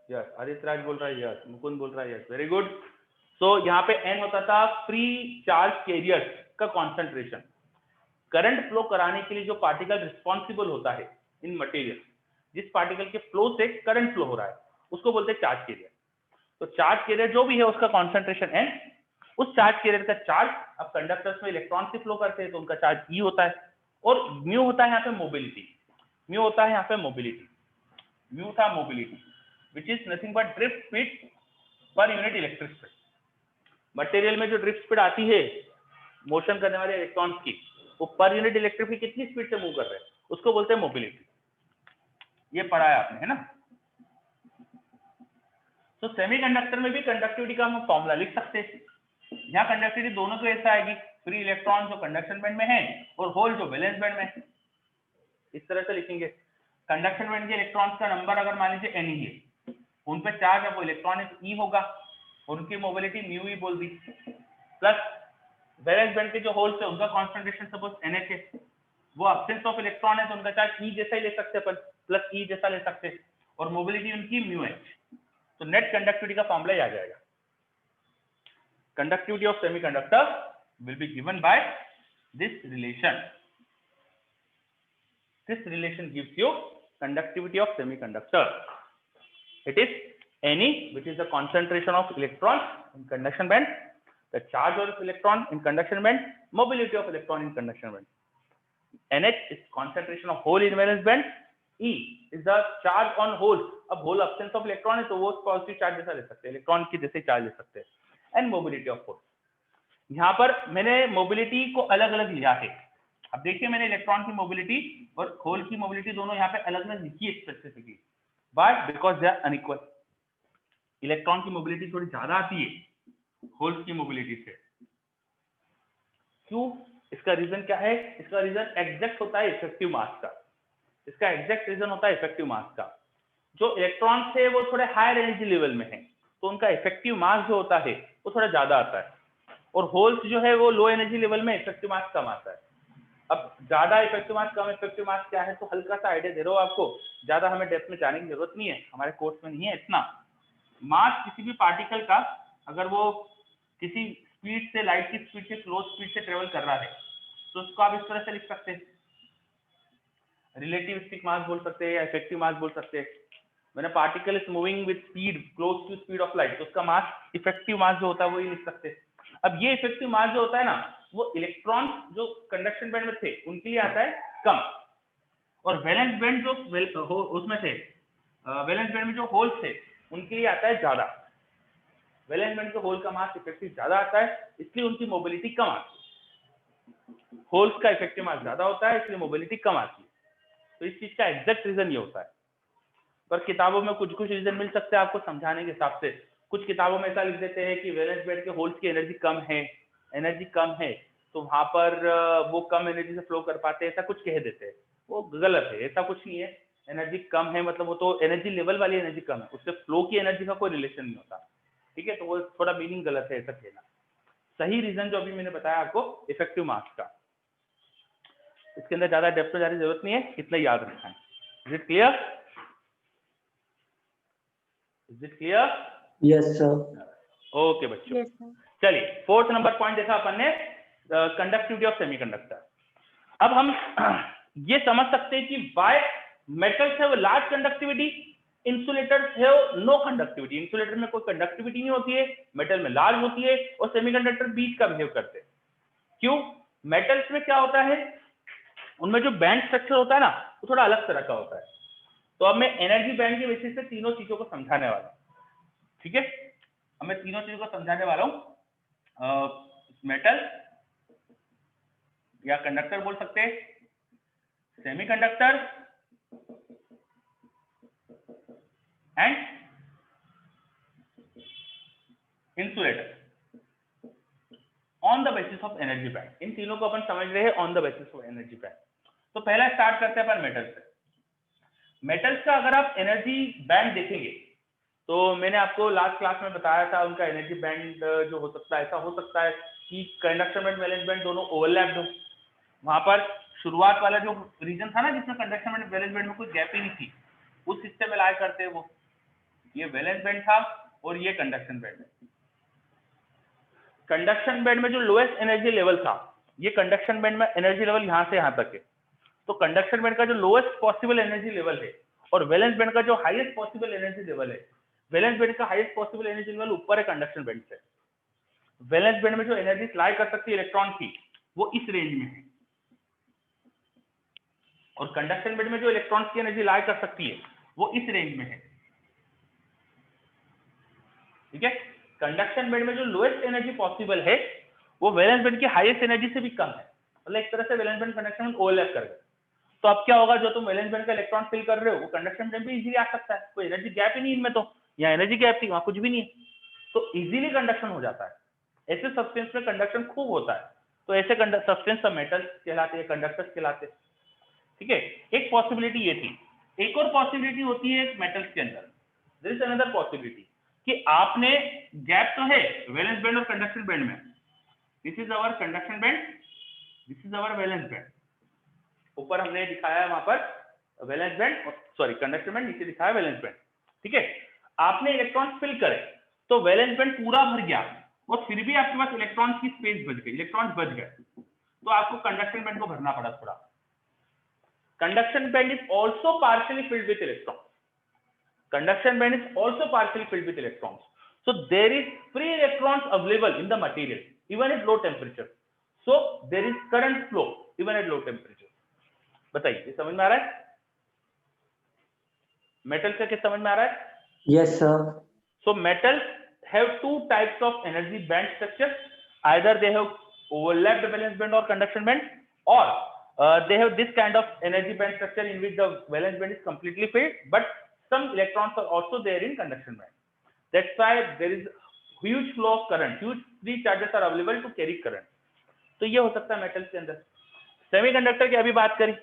Yes, Aditya Raj बोल रहा है, यस, मुकुंद बोल रहा है, यस, वेरी गुड। सो यहाँ पे एन होता था फ्री चार्ज कैरियर्स का कॉन्सेंट्रेशन। करंट फ्लो कराने के लिए जो पार्टिकल रिस्पॉन्सिबल होता है इन मटेरियल, जिस पार्टिकल के फ्लो से करंट फ्लो हो रहा है उसको बोलते हैं चार्ज कैरियर। तो चार्ज कैरियर जो भी है उसका कॉन्सेंट्रेशन एन, उस चार्ज कैरियर का चार्ज, अब कंडक्टर्स में इलेक्ट्रॉन से फ्लो करते हैं तो उनका चार्ज ई होता है, और म्यू होता है यहाँ पे मोबिलिटी। म्यू होता है यहाँ पे मोबिलिटी, म्यू था mobility, which is nothing but drift speed per unit electric field. Material में जो ड्रिफ्ट स्पीड आती है मोशन करने वाले इलेक्ट्रॉन्स की, वो पर यूनिट इलेक्ट्रिक फील्ड कितनी स्पीड से मूव कर रहे हैं उसको बोलते हैं मोबिलिटी। ये पढ़ा है आपने, है ना। तो सेमीकंडक्टर में भी कंडक्टिविटी का हम फॉर्मूला लिख सकते हैं। यहाँ कंडक्टिविटी दोनों को ऐसा आएगी, फ्री इलेक्ट्रॉन जो कंडक्शन बैंड में है और होल जो वैलेंस बैंड में है। इस तरह से लिखेंगे, कंडक्शन बैंड के इलेक्ट्रॉन्स का नंबर अगर मान लीजिए एन ही है, उन पे चार्ज है वो इलेक्ट्रॉन ई होगा, उनकी मोबिलिटी म्यू ई बोल दी, प्लस वैलेंस बैंड के जो होल्स है उनका कॉन्सेंट्रेशन सपोज NH है, वो एब्सेंस ऑफ इलेक्ट्रॉन है तो उनका चार्ज ई जैसा ही ले सकते हैं अपन, प्लस ई जैसा ले सकते हैं, और मोबिलिटी उनकी म्यू एच। तो नेट कंडक्टिविटी का फॉर्मूला ही आ जाएगा। Conductivity of semiconductor will be given by this relation. This relation gives you conductivity of semiconductor. It is Ne, which is the concentration of electron in conduction band, the charge of electron in conduction band, mobility of electron in conduction band. NH is concentration of hole in valence band. E is the charge on holes. अब hole absence of electron है तो वो पॉजिटिव चार्ज जैसा ले सकते हैं, इलेक्ट्रॉन की जैसे चार्ज ले सकते हैं। एंड मोबिलिटी ऑफ होल, यहाँ पर मैंने मोबिलिटी को अलग अलग लिया है। अब देखिए मैंने इलेक्ट्रॉन की मोबिलिटी और होल की मोबिलिटी दोनों यहाँ पे अलग अलग लिखी है specifically, but because they are unequal. Electron की मोबिलिटी थोड़ी ज्यादा आती है होल्स की मोबिलिटी से। क्यों? इसका रीजन क्या है? इसका रीजन एग्जैक्ट होता है इफेक्टिव मास का। इसका एग्जैक्ट रीजन होता है इफेक्टिव मास का। जो इलेक्ट्रॉन्स है वो थोड़े हायर एनर्जी लेवल में है तो उनका इफेक्टिव मास जो होता है वो थोड़ा ज्यादा आता है, और होल्स जो है वो लो एनर्जी लेवल में इफेक्टिव मास कम आता है। अब ज्यादा इफेक्टिव मास कम इफेक्टिव मास क्या है तो हल्का सा आइडिया दे रहा हूँ आपको, ज्यादा हमें डेप्थ में जाने की जरूरत नहीं है, हमारे कोर्स में नहीं है इतना। मास किसी भी पार्टिकल का अगर वो किसी स्पीड से, लाइट की स्पीड से, क्लोज स्पीड से ट्रेवल कर रहा है तो उसको आप इस तरह से लिख सकते हैं, रिलेटिविस्टिक मास बोल सकते हैं या इफेक्टिव मास बोल सकते हैं। When a particle is moving with speed close to speed of light, तो उसका मास, इफेक्टिव मास जो होता है वो ही लिख सकते हैं। अब ये इफेक्टिव मास जो होता है ना, वो इलेक्ट्रॉन जो कंडक्शन बैंड में थे उनके लिए आता है कम, और वैलेंस बैंड जो उसमें थे, वैलेंस बैंड में जो होल्स थे उनके लिए आता है ज्यादा। वैलेंस बैंड के होल का मास इफेक्टिव ज्यादा आता है, इसलिए उनकी मोबिलिटी कम आती है। होल्स का इफेक्टिव मास ज्यादा होता है, इसलिए मोबिलिटी कम आती है। तो इस चीज का एग्जैक्ट रीजन ये होता है, पर किताबों में कुछ कुछ रीजन मिल सकते हैं आपको समझाने के हिसाब से। कुछ किताबों में ऐसा लिख देते हैं कि वैलेंस बैंड के होल्स की एनर्जी कम है, तो वहां पर वो कम एनर्जी से फ्लो कर पाते हैं, ऐसा कुछ कह देते हैं। वो गलत है, ऐसा कुछ नहीं है। एनर्जी कम है मतलब वो तो एनर्जी लेवल वाली एनर्जी कम है, उससे फ्लो की एनर्जी का कोई रिलेशन नहीं होता, ठीक है। तो वो थोड़ा मीनिंग गलत है ऐसा कहना। सही रीजन जो अभी मैंने बताया आपको इफेक्टिव मास का, इसके अंदर ज्यादा डेप्थ में जाने की जरूरत नहीं है, इतना याद रखना है। Is it clear? Is it clear? Yes sir. Okay बच्चों, चलिए फोर्थ नंबर पॉइंट देखा अपन ने, कंडक्टिविटी ऑफ सेमीकंडक्टर। अब हम ये समझ सकते हैं कि why metals have large conductivity, insulators have no conductivity. Insulator में कोई कंडक्टिविटी नहीं होती है, मेटल में लार्ज होती है, और सेमीकंडक्टर बीच का बिहेव करते हैं। क्यों? मेटल्स में क्या होता है, उनमें जो बैंड स्ट्रक्चर होता है ना, वो थोड़ा अलग तरह का होता है। तो अब मैं एनर्जी बैंड के बेसिस से तीनों चीजों को समझाने वाला हूं, ठीक है। अब मैं तीनों चीजों को समझाने वाला हूं, मेटल या कंडक्टर बोल सकते हैं, semiconductor and insulator on the basis of energy band. इन तीनों को अपन समझ रहे हैं on the basis of energy band. तो पहला स्टार्ट करते हैं अपन मेटल से। मेटल्स का अगर आप एनर्जी बैंड देखेंगे, तो मैंने आपको लास्ट क्लास में बताया था उनका एनर्जी बैंड जो हो सकता है, ऐसा हो सकता है कि कंडक्शन बैंड वैलेंस बैंड दोनों ओवरलैप्ड हो। वहां पर शुरुआत वाला जो रीजन था ना जिसमें कंडक्शन बैंड वैलेंस बैंड में कोई गैप ही नहीं थी, उस हिस्से में लाया करते हैं वो। ये वैलेंस बैंड था और ये कंडक्शन बैंड है। कंडक्शन बैंड में जो लोएस्ट एनर्जी लेवल था, ये कंडक्शन बैंड में एनर्जी लेवल यहां से यहां तक है। तो कंडक्शन बैंड का जो लोएस्ट पॉसिबल एनर्जी लेवल है और वैलेंस बैंड का जो हाईएस्ट पॉसिबल एनर्जी लेवल है, वैलेंस बैंड का हाईएस्ट पॉसिबल एनर्जी लेवल ऊपर है कंडक्शन बैंड से। वैलेंस बैंड में जो एनर्जी लाई कर सकती है इलेक्ट्रॉन की, वो इस रेंज में है, और कंडक्शन बैंड में जो इलेक्ट्रॉन्स की एनर्जी लाई कर सकती है वो इस रेंज में है, ठीक है। कंडक्शन बैंड में जो लोएस्ट एनर्जी पॉसिबल है वो वैलेंस बैंड की हाईएस्ट एनर्जी से भी कम है, मतलब एक तरह से valence band conduction band overlap कर गए। तो अब क्या होगा, जो तुम वैलेंस बैंड का इलेक्ट्रॉन फिल कर रहे हो वो कंडक्शन बैंड भी इजीली आ सकता है, कोई एनर्जी गैप ही नहीं इनमें, तो यहाँ एनर्जी गैप थी वहां कुछ भी नहीं है, तो इजीली कंडक्शन हो जाता है। ऐसे सब्सटेंस में कंडक्शन खूब होता है, तो ऐसे सब्सटेंस सब मेटल्स कहलाते हैं, कंडक्टर्स कहलाते हैं, ठीक है। एक पॉसिबिलिटी ये थी। एक और पॉसिबिलिटी होती है मेटल्स के अंदर, देयर इज अनदर पॉसिबिलिटी कि आपने गैप तो है वैलेंस बैंड और कंडक्शन बैंड में, this is our conduction band, this is our valence band. ऊपर हमने दिखाया है वहां पर valence band, sorry conduction band, नीचे दिखाया वैलेंस बैंड, ठीक है। आपने इलेक्ट्रॉन फिल करे तो वैलेंस बैंड पूरा भर गया और फिर भी आपके पास इलेक्ट्रॉन की स्पेस बच गई, इलेक्ट्रॉन बच गए, तो आपको कंडक्शन बैंड को भरना पड़ा थोड़ा। Conduction band is also partially filled with electron, conduction band is also partially filled with electrons, so there is free electrons available in the material even at low temperature, so there is current flow even at low temperature। बताइए ये समझ में आ रहा है? मेटल का क्या समझ में आ रहा है? Yes sir. so metals have two types of energy band structure, either they have overlapped valence band or conduction band, or they have this kind of energy band structure in which the valence band is completely filled but some electrons are also there in conduction band, that's why there is huge flow of current, huge free charges are available to carry current। तो ये हो सकता है मेटल्स के अंदर। सेमीकंडक्टर की अभी बात करी,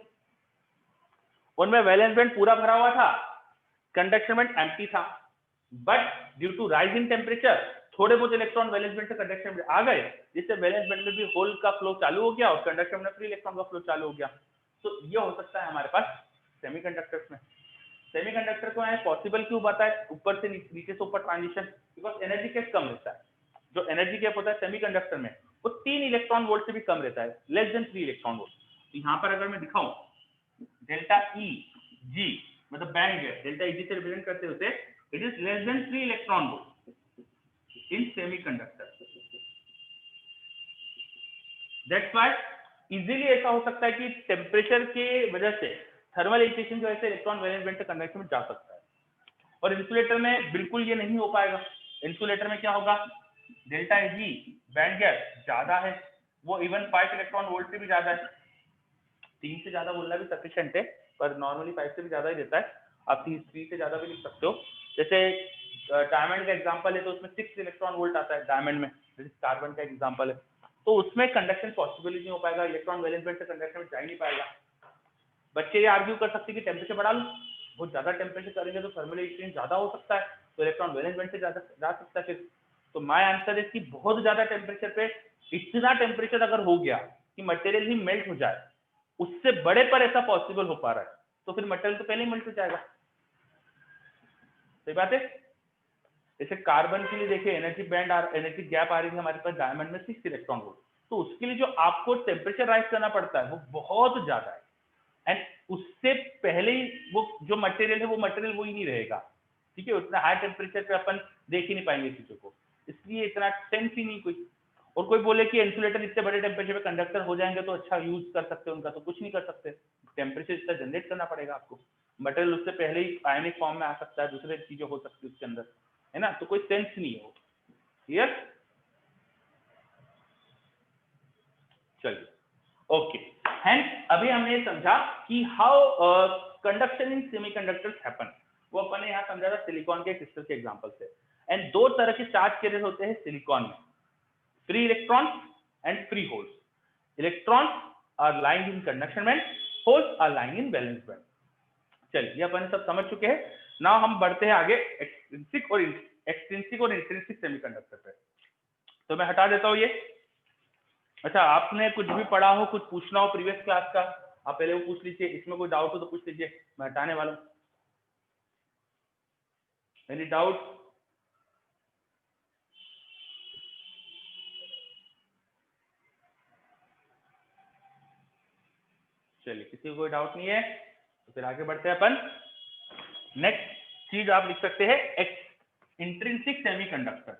उनमें वैलेंस बैंड पूरा भरा हुआ था, कंडक्शन बैंड एम्प्टी था, but due to rise in temperature थोड़े बहुत इलेक्ट्रॉन वैलेंस बैंड से कंडक्शन बैंड आ गए, जिससे वैलेंस बैंड में भी होल का फ्लो चालू हो गया और कंडक्शन बैंड में फ्री इलेक्ट्रॉन का फ्लो चालू हो गया। तो ये हो सकता है हमारे पास सेमीकंडक्टर्स में। सेमीकंडक्टर को है पॉसिबल क्यों बताए ऊपर से नीचे से ऊपर ट्रांजिशन, बिकॉज एनर्जी गैप कम रहता है। जो एनर्जी गैप होता है सेमीकंडक्टर में वो 3 इलेक्ट्रॉन वोल्ट से भी कम रहता है, लेस देन 3 इलेक्ट्रॉन वोल्ट। तो यहाँ पर अगर मैं दिखाऊं डेल्टा ई जी मतलब बैंड गैप डेल्टा Eg से रिप्रेजेंट करते होते it is less than 3 electron volt in semiconductor. That's why easily ऐसा हो सकता है कि टेम्परेचर के वजह से थर्मल एक्सिटेशन की वजह से इलेक्ट्रॉन वैलेंस बैंड से कंडक्शन में जा सकता है, और इंसुलेटर में बिल्कुल ये नहीं हो पाएगा। इंसुलेटर में क्या होगा, डेल्टा Eg बैंड गैप ज्यादा है, वो इवन 5 इलेक्ट्रॉन वोल्ट से भी ज्यादा है। 3 से ज्यादा बोलना भी सफिशिएंट है, पर नॉर्मली 5 से भी ज्यादा ही देता है। आप 3 से ज्यादा भी लिख सकते हो। जैसे डायमंड का एग्जांपल है तो उसमें 6 इलेक्ट्रॉन वोल्ट आता है डायमंड में, जैसे कार्बन का एग्जांपल है, तो उसमें कंडक्शन पॉसिबल ही नहीं हो पाएगा, इलेक्ट्रॉन वैलेंस बैंड से कंडक्शन में जा ही नहीं पाएगा। बच्चे ये आर्ग्यू कर सकते हैं कि टेम्परेचर बढ़ा लो, बहुत ज्यादा टेम्परेचर करेंगे तो थर्मल एक्सचेंज ज्यादा हो सकता है, तो इलेक्ट्रॉन वैलेंस बैंड से ज्यादा जा सकता है फिर। तो माय आंसर है कि बहुत ज्यादा टेम्परेचर पे, इतना टेम्परेचर अगर हो गया कि मटेरियल ही मेल्ट हो जाए, उससे बड़े पर ऐसा पॉसिबल हो पा रहा है, तो फिर मटेरियल तो पहले ही मेल्ट हो जाएगा। सही बात है। जैसे कार्बन के लिए देखिए एनर्जी बैंड एनर्जी गैप आ रही है हमारे पास डायमंड में 6 इलेक्ट्रॉन वोल्ट, तो उसके लिए जो आपको टेम्परेचर राइज करना पड़ता है वो बहुत ज्यादा है, एंड उससे पहले ही वो जो मटेरियल है वो मटेरियल वो ही नहीं रहेगा, ठीक है। उतना हाई टेम्परेचर पे अपन देख ही नहीं पाएंगे चीजों को, इसलिए इतना सेंस ही नहीं कोई। और कोई बोले कि इंसुलेटर इतने बड़े टेम्परेचर पे कंडक्टर हो जाएंगे तो अच्छा यूज कर सकते हैं उनका, तो कुछ नहीं कर सकते, टेम्परेचर इतना जनरेट करना पड़ेगा आपको, मटेरियल उससे पहले ही आयनिक फॉर्म में आ सकता है, दूसरे चीजें हो सकती है उसके अंदर, है ना, तो कोई सेंस नहीं हो। क्लियर, चलिए ओके। हैंस अभी हमने समझा कि how conduction in semiconductors happen, वो अपन ने यहाँ समझा था सिलिकॉन के क्रिस्टल के एग्जांपल से। एंड दो तरह के चार्ज कैरियर होते हैं सिलिकॉन में, free electrons and free holes. Electrons are lying in conduction band, holes are lying in valence band. चलिए ये अपन सब समझ चुके हैं। नाउ हम बढ़ते हैं आगे एक्सट्रिंसिक और इंट्रिंसिक सेमीकंडक्टर पे। तो मैं हटा देता हूँ ये। अच्छा, आपने कुछ भी पढ़ा हो, कुछ पूछना हो प्रीवियस क्लास का, आप पहले वो पूछ लीजिए, इसमें कोई डाउट हो तो पूछ लीजिए, मैं हटाने वाला हूँ। Any doubt? चलिए किसी को कोई डाउट नहीं है तो फिर आगे बढ़ते हैं अपन। नेक्स्ट चीज आप लिख सकते हैं intrinsic semiconductor.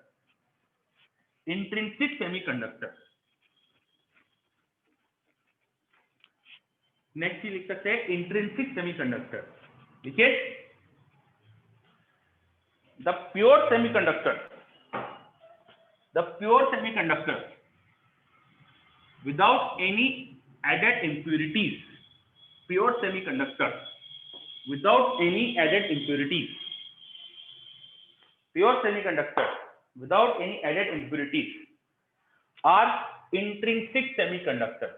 Intrinsic semiconductor, next चीज लिख सकते हैं इंट्रिंसिक सेमीकंडक्टर। देखिए, the pure semiconductor without any added impurities, pure semiconductor without any added impurities, pure semiconductor without any added impurities are intrinsic semiconductor.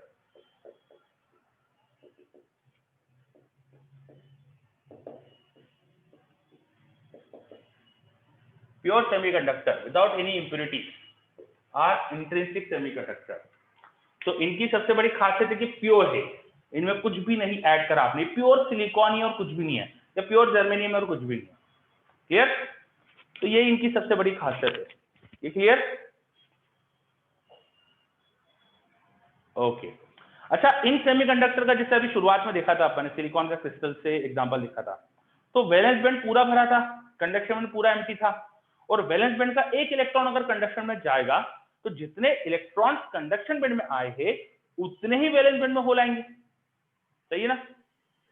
Pure semiconductor without any impurities are intrinsic semiconductor. तो इनकी सबसे बड़ी खासियत है कि प्योर है, इनमें कुछ भी नहीं ऐड करा आपने, प्योर सिलिकॉन ही और कुछ भी नहीं है, या प्योर जर्मेनियम और कुछ भी नहीं है। क्लियर? तो ये इनकी सबसे बड़ी खासियत है। ये क्लियर? ओके। अच्छा, इन सेमीकंडक्टर का जैसे अभी शुरुआत में देखा था अपन ने, सिलिकॉन का क्रिस्टल से एग्जांपल लिखा था, तो वैलेंस बैंड पूरा भरा था, कंडक्शन बैंड पूरा एम्प्टी था, और वैलेंस बैंड का एक इलेक्ट्रॉन अगर कंडक्शन में जाएगा तो जितने इलेक्ट्रॉन्स कंडक्शन बैंड में आए हैं उतने ही वैलेंस बैंड में होल आएंगे। सही है ना?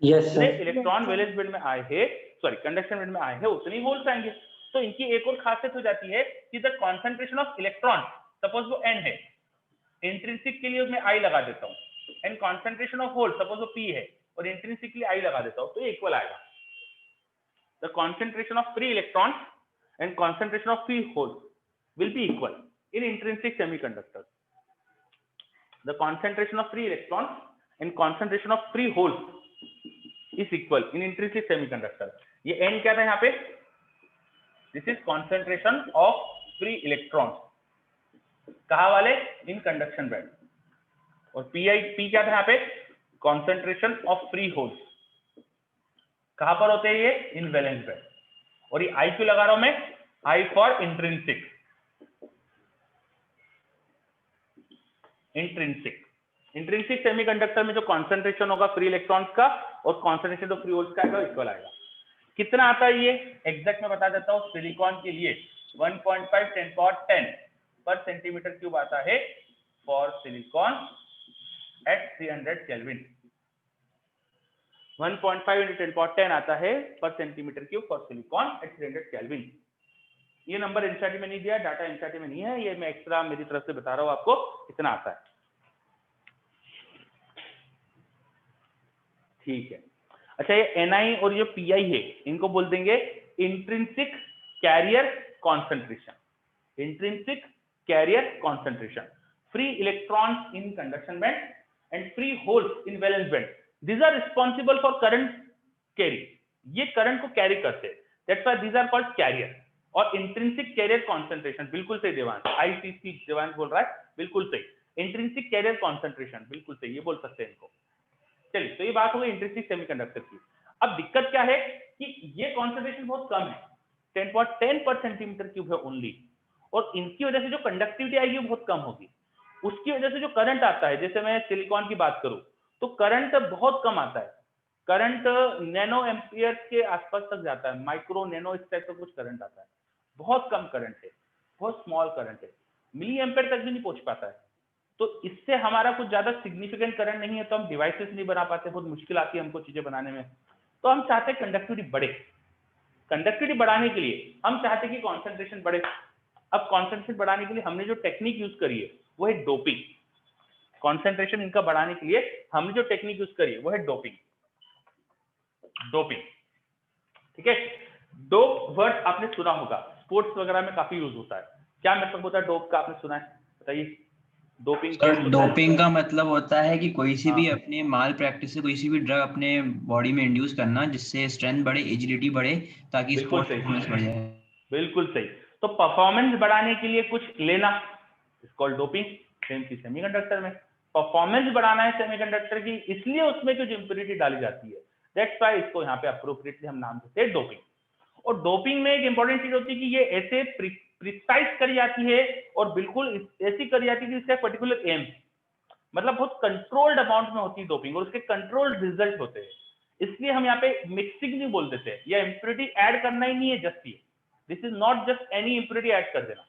यस जितने सर। इलेक्ट्रॉन वैलेंस बैंड में आए हैं, सॉरी कंडक्शन बैंड में आए हैं, उतने ही होल्स आएंगे। तो इनकी एक और खासियत हो जाती है कि the concentration of electron, suppose वो n है, इंट्रिंसिक के लिए मैं I लगा देता हूँ, and concentration of hole suppose वो P है, और इंट्रिंसिक के लिए I लगा देता हूँ, तो ये इक्वल आएगा। The concentration of free electrons and concentration of free holes will be equal in intrinsic semiconductor. The concentration of free electrons and concentration of free holes is equal in intrinsic semiconductor. ये n क्या था यहाँ पे? This is concentration of free electrons. कहाँ वाले? In conduction band. और P क्या था यहाँ पे? Concentration of free holes. कहाँ पर होते हैं ये? In valence band. और ये I क्यों लगा रहा हूं मैं? I for intrinsic. Intrinsic semiconductor में जो कॉन्सेंट्रेशन होगा फ्री इलेक्ट्रॉन्स का और कॉन्सेंट्रेशन ऑफ फ्री होल्स का इक्वल आएगा। कितना आता है ये एग्जैक्ट मैं बता देता हूँ। सिलिकॉन के लिए 1.5 10 पर सेंटीमीटर क्यूब आता है फॉर सिलिकॉन एट 300 केल्विन। 1.5 × 10 आता है पर centimetre cube for silicon at 300 kelvin. ये नंबर एनसीईआरटी में नहीं दिया, डाटा एनसीईआरटी में नहीं है, ये मैं एक्स्ट्रा मेरी तरफ से बता रहा हूँ आपको, इतना आता है। ठीक है, अच्छा ये Ni और जो Pi है इनको बोल देंगे intrinsic carrier concentration. Intrinsic carrier concentration, free electrons in conduction band and free holes in valence band, these are responsible for current carry. ये करंट को कैरी करते हैं, that's why these are called carrier. और इंट्रिंसिक कैरियर कॉन्सेंट्रेशन, बिल्कुल सही देवांश, आईसीसी देवांश बोल रहा है, बिल्कुल सही। इंट्रिंसिक कैरियर कॉन्सेंट्रेशन बिल्कुल सही, ये बोल सकते हैं इनको। चलिए, तो ये बात हो गई इंट्रिंसिक सेमीकंडक्टर की। अब दिक्कत क्या है कि ये कॉन्सेंट्रेशन बहुत कम है, 10 पर सेंटीमीटर क्यूब है ओनली, और इनकी वजह से जो कंडक्टिविटी आएगी वो बहुत कम होगी। उसकी वजह से जो करंट आता है, जैसे मैं सिलिकॉन की बात करूं तो करंट बहुत कम आता है, करंट नैनो एम्पियर के आसपास तक जाता है, माइक्रो नैनो इस टाइप का कुछ करंट आता है, बहुत कम करंट है, बहुत स्मॉल करंट है, मिली एम्पियर तक भी नहीं पहुंच पाता है। तो इससे हमारा कुछ ज्यादा सिग्निफिकेंट करंट नहीं है, तो हम डिवाइसेस नहीं बना पाते, बहुत मुश्किल आती है हमको चीजें बनाने में। तो हम चाहते हैं कंडक्टिविटी बढ़े, कंडक्टिविटी बढ़ाने के लिए हम चाहते हैं कि कॉन्सेंट्रेशन बढ़े। अब कॉन्सेंट्रेशन बढ़ाने के लिए हमने जो टेक्निक यूज करी है वो है डोपिंग। कॉन्सेंट्रेशन इनका बढ़ाने के लिए हमने जो टेक्निक यूज करी है वो है डोपिंग। डोपिंग, ठीक है। डोप वर्ड आपने सुना होगा, स्पोर्ट्स वगैरह में काफी यूज होता है। क्या मतलब होता है डोप का, आपने सुना है, बताइए। डोपिंग सर, क्या होता है? डोपिंग का मतलब होता है कि कोई सी भी हाँ, अपने माल प्रैक्टिस से कोई सी भी ड्रग अपने बॉडी में इंड्यूस करना जिससे स्ट्रेंथ बढ़े, एजिलिटी बढ़े, ताकि बिल्कुल स्पोर्ट्स सही, परफॉर्मेंस बढ़ जाए। बिल्कुल सही। तो परफॉर्मेंस बढ़ाने के लिए कुछ लेना, इज कॉल्ड डोपिंग। सेम चीज सेमीकंडक्टर में, परफॉर्मेंस बढ़ाना है सेमीकंडक्टर की, इसलिए उसमें कुछ इंप्योरिटी डाली जाती है, दैट्स व्हाई इसको यहाँ पे अप्रोप्रिएटली हम नाम देते हैं डोपिंग। और डोपिंग में एक इंपॉर्टेंट चीज होती है कि ये ऐसे प्रिसाइज करी जाती है और बिल्कुल ऐसी करी जाती है कि इसका पर्टिकुलर एम, मतलब बहुत कंट्रोल्ड अमाउंट में होती है डोपिंग, और उसके कंट्रोल्ड रिजल्ट होते हैं। इसलिए हम यहाँ पे मिक्सिंग नहीं बोल देते, या इंप्योरिटी ऐड करना ही नहीं है जस्ट ये, this is not just any impurity add कर देना,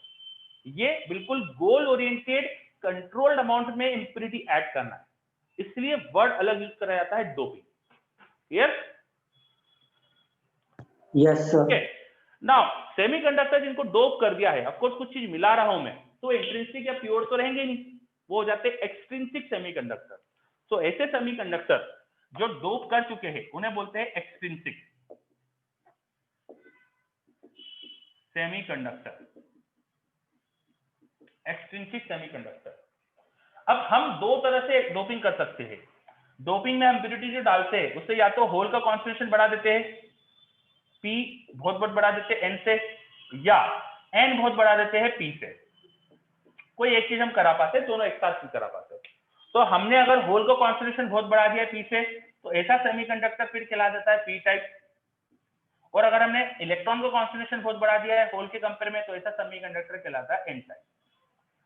ये बिल्कुल गोल ओरिएंटेड कंट्रोल्ड अमाउंट में इंप्योरिटी ऐड करना है, इसलिए वर्ड अलग यूज करा जाता है doping. Clear? Yes, sir. Okay, now semiconductor जिनको डोप कर दिया है, ऑफ कोर्स कुछ चीज मिला रहा हूं मैं, तो इंट्रिंसिक या प्योर तो रहेंगे नहीं, वो हो जाते हैं एक्सट्रिंसिक सेमीकंडक्टर। तो ऐसे सेमीकंडक्टर जो डोप कर चुके हैं उन्हें बोलते हैं एक्सट्रिंसिक सेमीकंडक्टर। Extrinsic semiconductor. अब हम दो तरह से डोपिंग कर सकते हैं। डोपिंग में हम इम्प्योरिटी जो डालते हैं उससे या तो होल का कॉन्सेंट्रेशन बढ़ा देते हैं, P बहुत बहुत बढ़ा देते हैं N से, या N बहुत बढ़ा देते हैं P से। कोई एक चीज हम करा पाते, दोनों एक साथ नहीं करा पाते। तो हमने अगर होल का कॉन्सेंट्रेशन बहुत बढ़ा दिया P से, तो ऐसा सेमीकंडक्टर फिर कहला जाता है P टाइप। और अगर हमने इलेक्ट्रॉन का कॉन्सेंट्रेशन बहुत बढ़ा दिया है होल के कंपेयर में, तो ऐसा सेमीकंडक्टर कहलाता है N टाइप।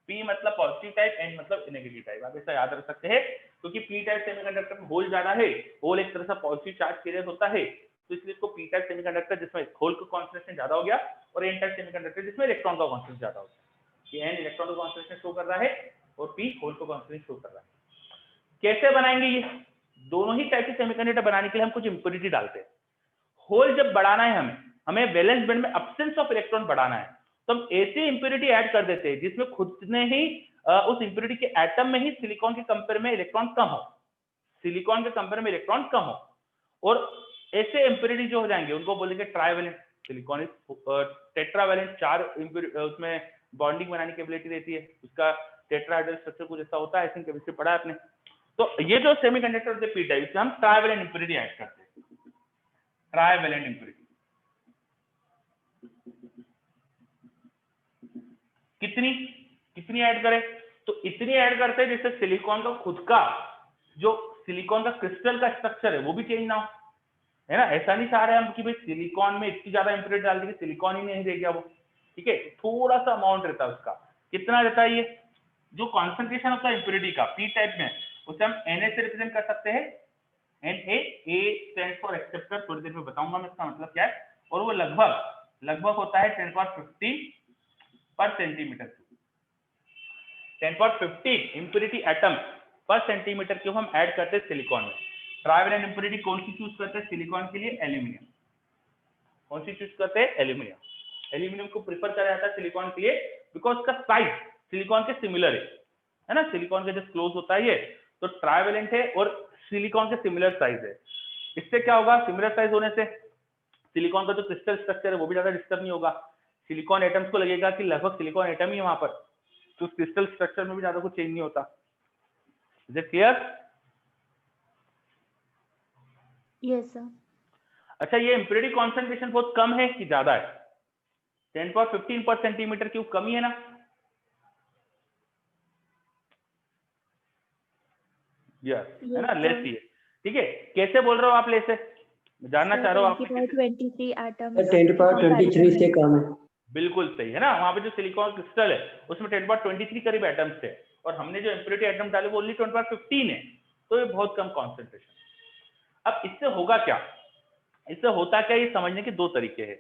P मतलब पॉजिटिव टाइप, N मतलब नेगेटिव टाइप, आप ऐसा याद रख सकते हैं, क्योंकि P टाइप सेमीकंडक्टर में होल ज्यादा है, होल एक तरह से पॉजिटिव चार्ज कैरियर होता है, तो इसलिए इसको P टाइप सेमीकंडक्टर जिसमें होल का कॉन्सेंट्रेशन ज्यादा हो गया, और N टाइप सेमीकंडक्टर जिसमें इलेक्ट्रॉन का कॉन्सेंट्रेशन ज्यादा हो गया। ये N इलेक्ट्रॉन का कॉन्सेंट्रेशन शो कर रहा है और P होल का कॉन्सेंट्रेशन शो कर रहा है। कैसे बनाएंगे ये दोनों ही टाइप के सेमीकंडक्टर बनाने के लिए हम कुछ इंप्योरिटी डालते हैं। होल जब बढ़ाना है हमें वैलेंस बैंड में अब्सेंस ऑफ इलेक्ट्रॉन बढ़ाना है, तो हम ऐसी इंप्योरिटी ऐड कर देते हैं जिसमें खुद ने ही उस इंप्योरिटी के एटम में ही सिलिकॉन के कंपेयर में इलेक्ट्रॉन कम हो, सिलिकॉन के कंपेयर में इलेक्ट्रॉन कम हो। और ऐसे इंप्योरिटी जो हो जाएंगे उनको बोलेंगे ट्राइवेलेंट। सिलिकॉन टेट्रावेलेंट, 4 उसमें बॉन्डिंग बनाने की एबिलिटी रहती है, उसका टेट्राहेड्रल स्ट्रक्चर कुछ ऐसा होता है, ऐसे केमिस्ट्री पढ़ा है आपने। तो ये जो सेमीकंडक्टर होते हैं पी टाइप, इसमें हम ट्राइवेलेंट इंप्योरिटी ऐड करते हैं, ट्राइवेलेंट इंप्योरिटी। कितनी कितनी ऐड करें? तो इतनी ऐड करते हैं जिससे सिलिकॉन का खुद का जो सिलिकॉन का क्रिस्टल का स्ट्रक्चर है वो भी चेंज ना हो, है ना। ऐसा नहीं चाह रहे हम कि भाई सिलिकॉन में इतनी ज्यादा इंप्योरिटी डाल दी कि सिलिकॉन ही नहीं रह गया वो, ठीक है। थोड़ा सा अमाउंट रहता है उसका, कितना रहता है, ये जो कॉन्सेंट्रेशन होता है इंप्योरिटी का पी टाइप में, उसे हम Na से रिप्रेजेंट कर सकते हैं, Na स्टैंड फॉर एक्सेप्टर, थोड़ी देर में बताऊंगा मैं इसका मतलब क्या है, और वो लगभग होता है 10⁻15 पर सेंटीमीटर क्यूब। 10⁻15 इम्प्योरिटी एटम पर सेंटीमीटर क्यूब हम ऐड करते हैं सिलिकॉन में। ट्राइवेलेंट इम्प्योरिटी कौन सी चूज करते हैं सिलिकॉन के लिए? एल्यूमिनियम। कौन सी चूज करते हैं? एल्यूमिनियम। एल्यूमिनियम को प्रीफर करा जाता है सिलिकॉन के लिए बिकॉज का साइज सिलिकॉन के सिमिलर है ना, सिलिकॉन के जस्ट क्लोज होता है ये, तो ट्राइवेलेंट है और सिलिकॉन के सिमिलर साइज है। इससे क्या होगा? सिमिलर साइज होने से सिलिकॉन का जो क्रिस्टल स्ट्रक्चर है वो भी ज्यादा डिस्टर्ब नहीं होगा। सिलिकॉन एटम्स को लगेगा कि लगभग सिलिकॉन एटम ही है वहां पर, तो क्रिस्टल स्ट्रक्चर में भी ज्यादा कुछ चेंज नहीं होता। Is it clear? Yes sir. अच्छा, ये इम्प्योरिटी कॉन्सेंट्रेशन बहुत कम है कि ज्यादा है? 10⁻15 पर सेंटीमीटर क्यूब कम ही है ना? यस, है ना, लेस ही है। ठीक है, कैसे बोल रहे हो आप लेस है? जानना चाह रहे हो आप? 10⁻23 एटम 10⁻23 से कम है। बिल्कुल सही है ना, वहां पे जो सिलिकॉन क्रिस्टल है उसमें 10⁻23 करीब एटम्स थे, और हमने जो इम्प्योरिटी एटम डाले वो ओनली 10⁻15 है, तो ये बहुत कम कॉन्सेंट्रेशन। अब इससे होगा क्या? इससे होता क्या, ये समझने के दो तरीके हैं।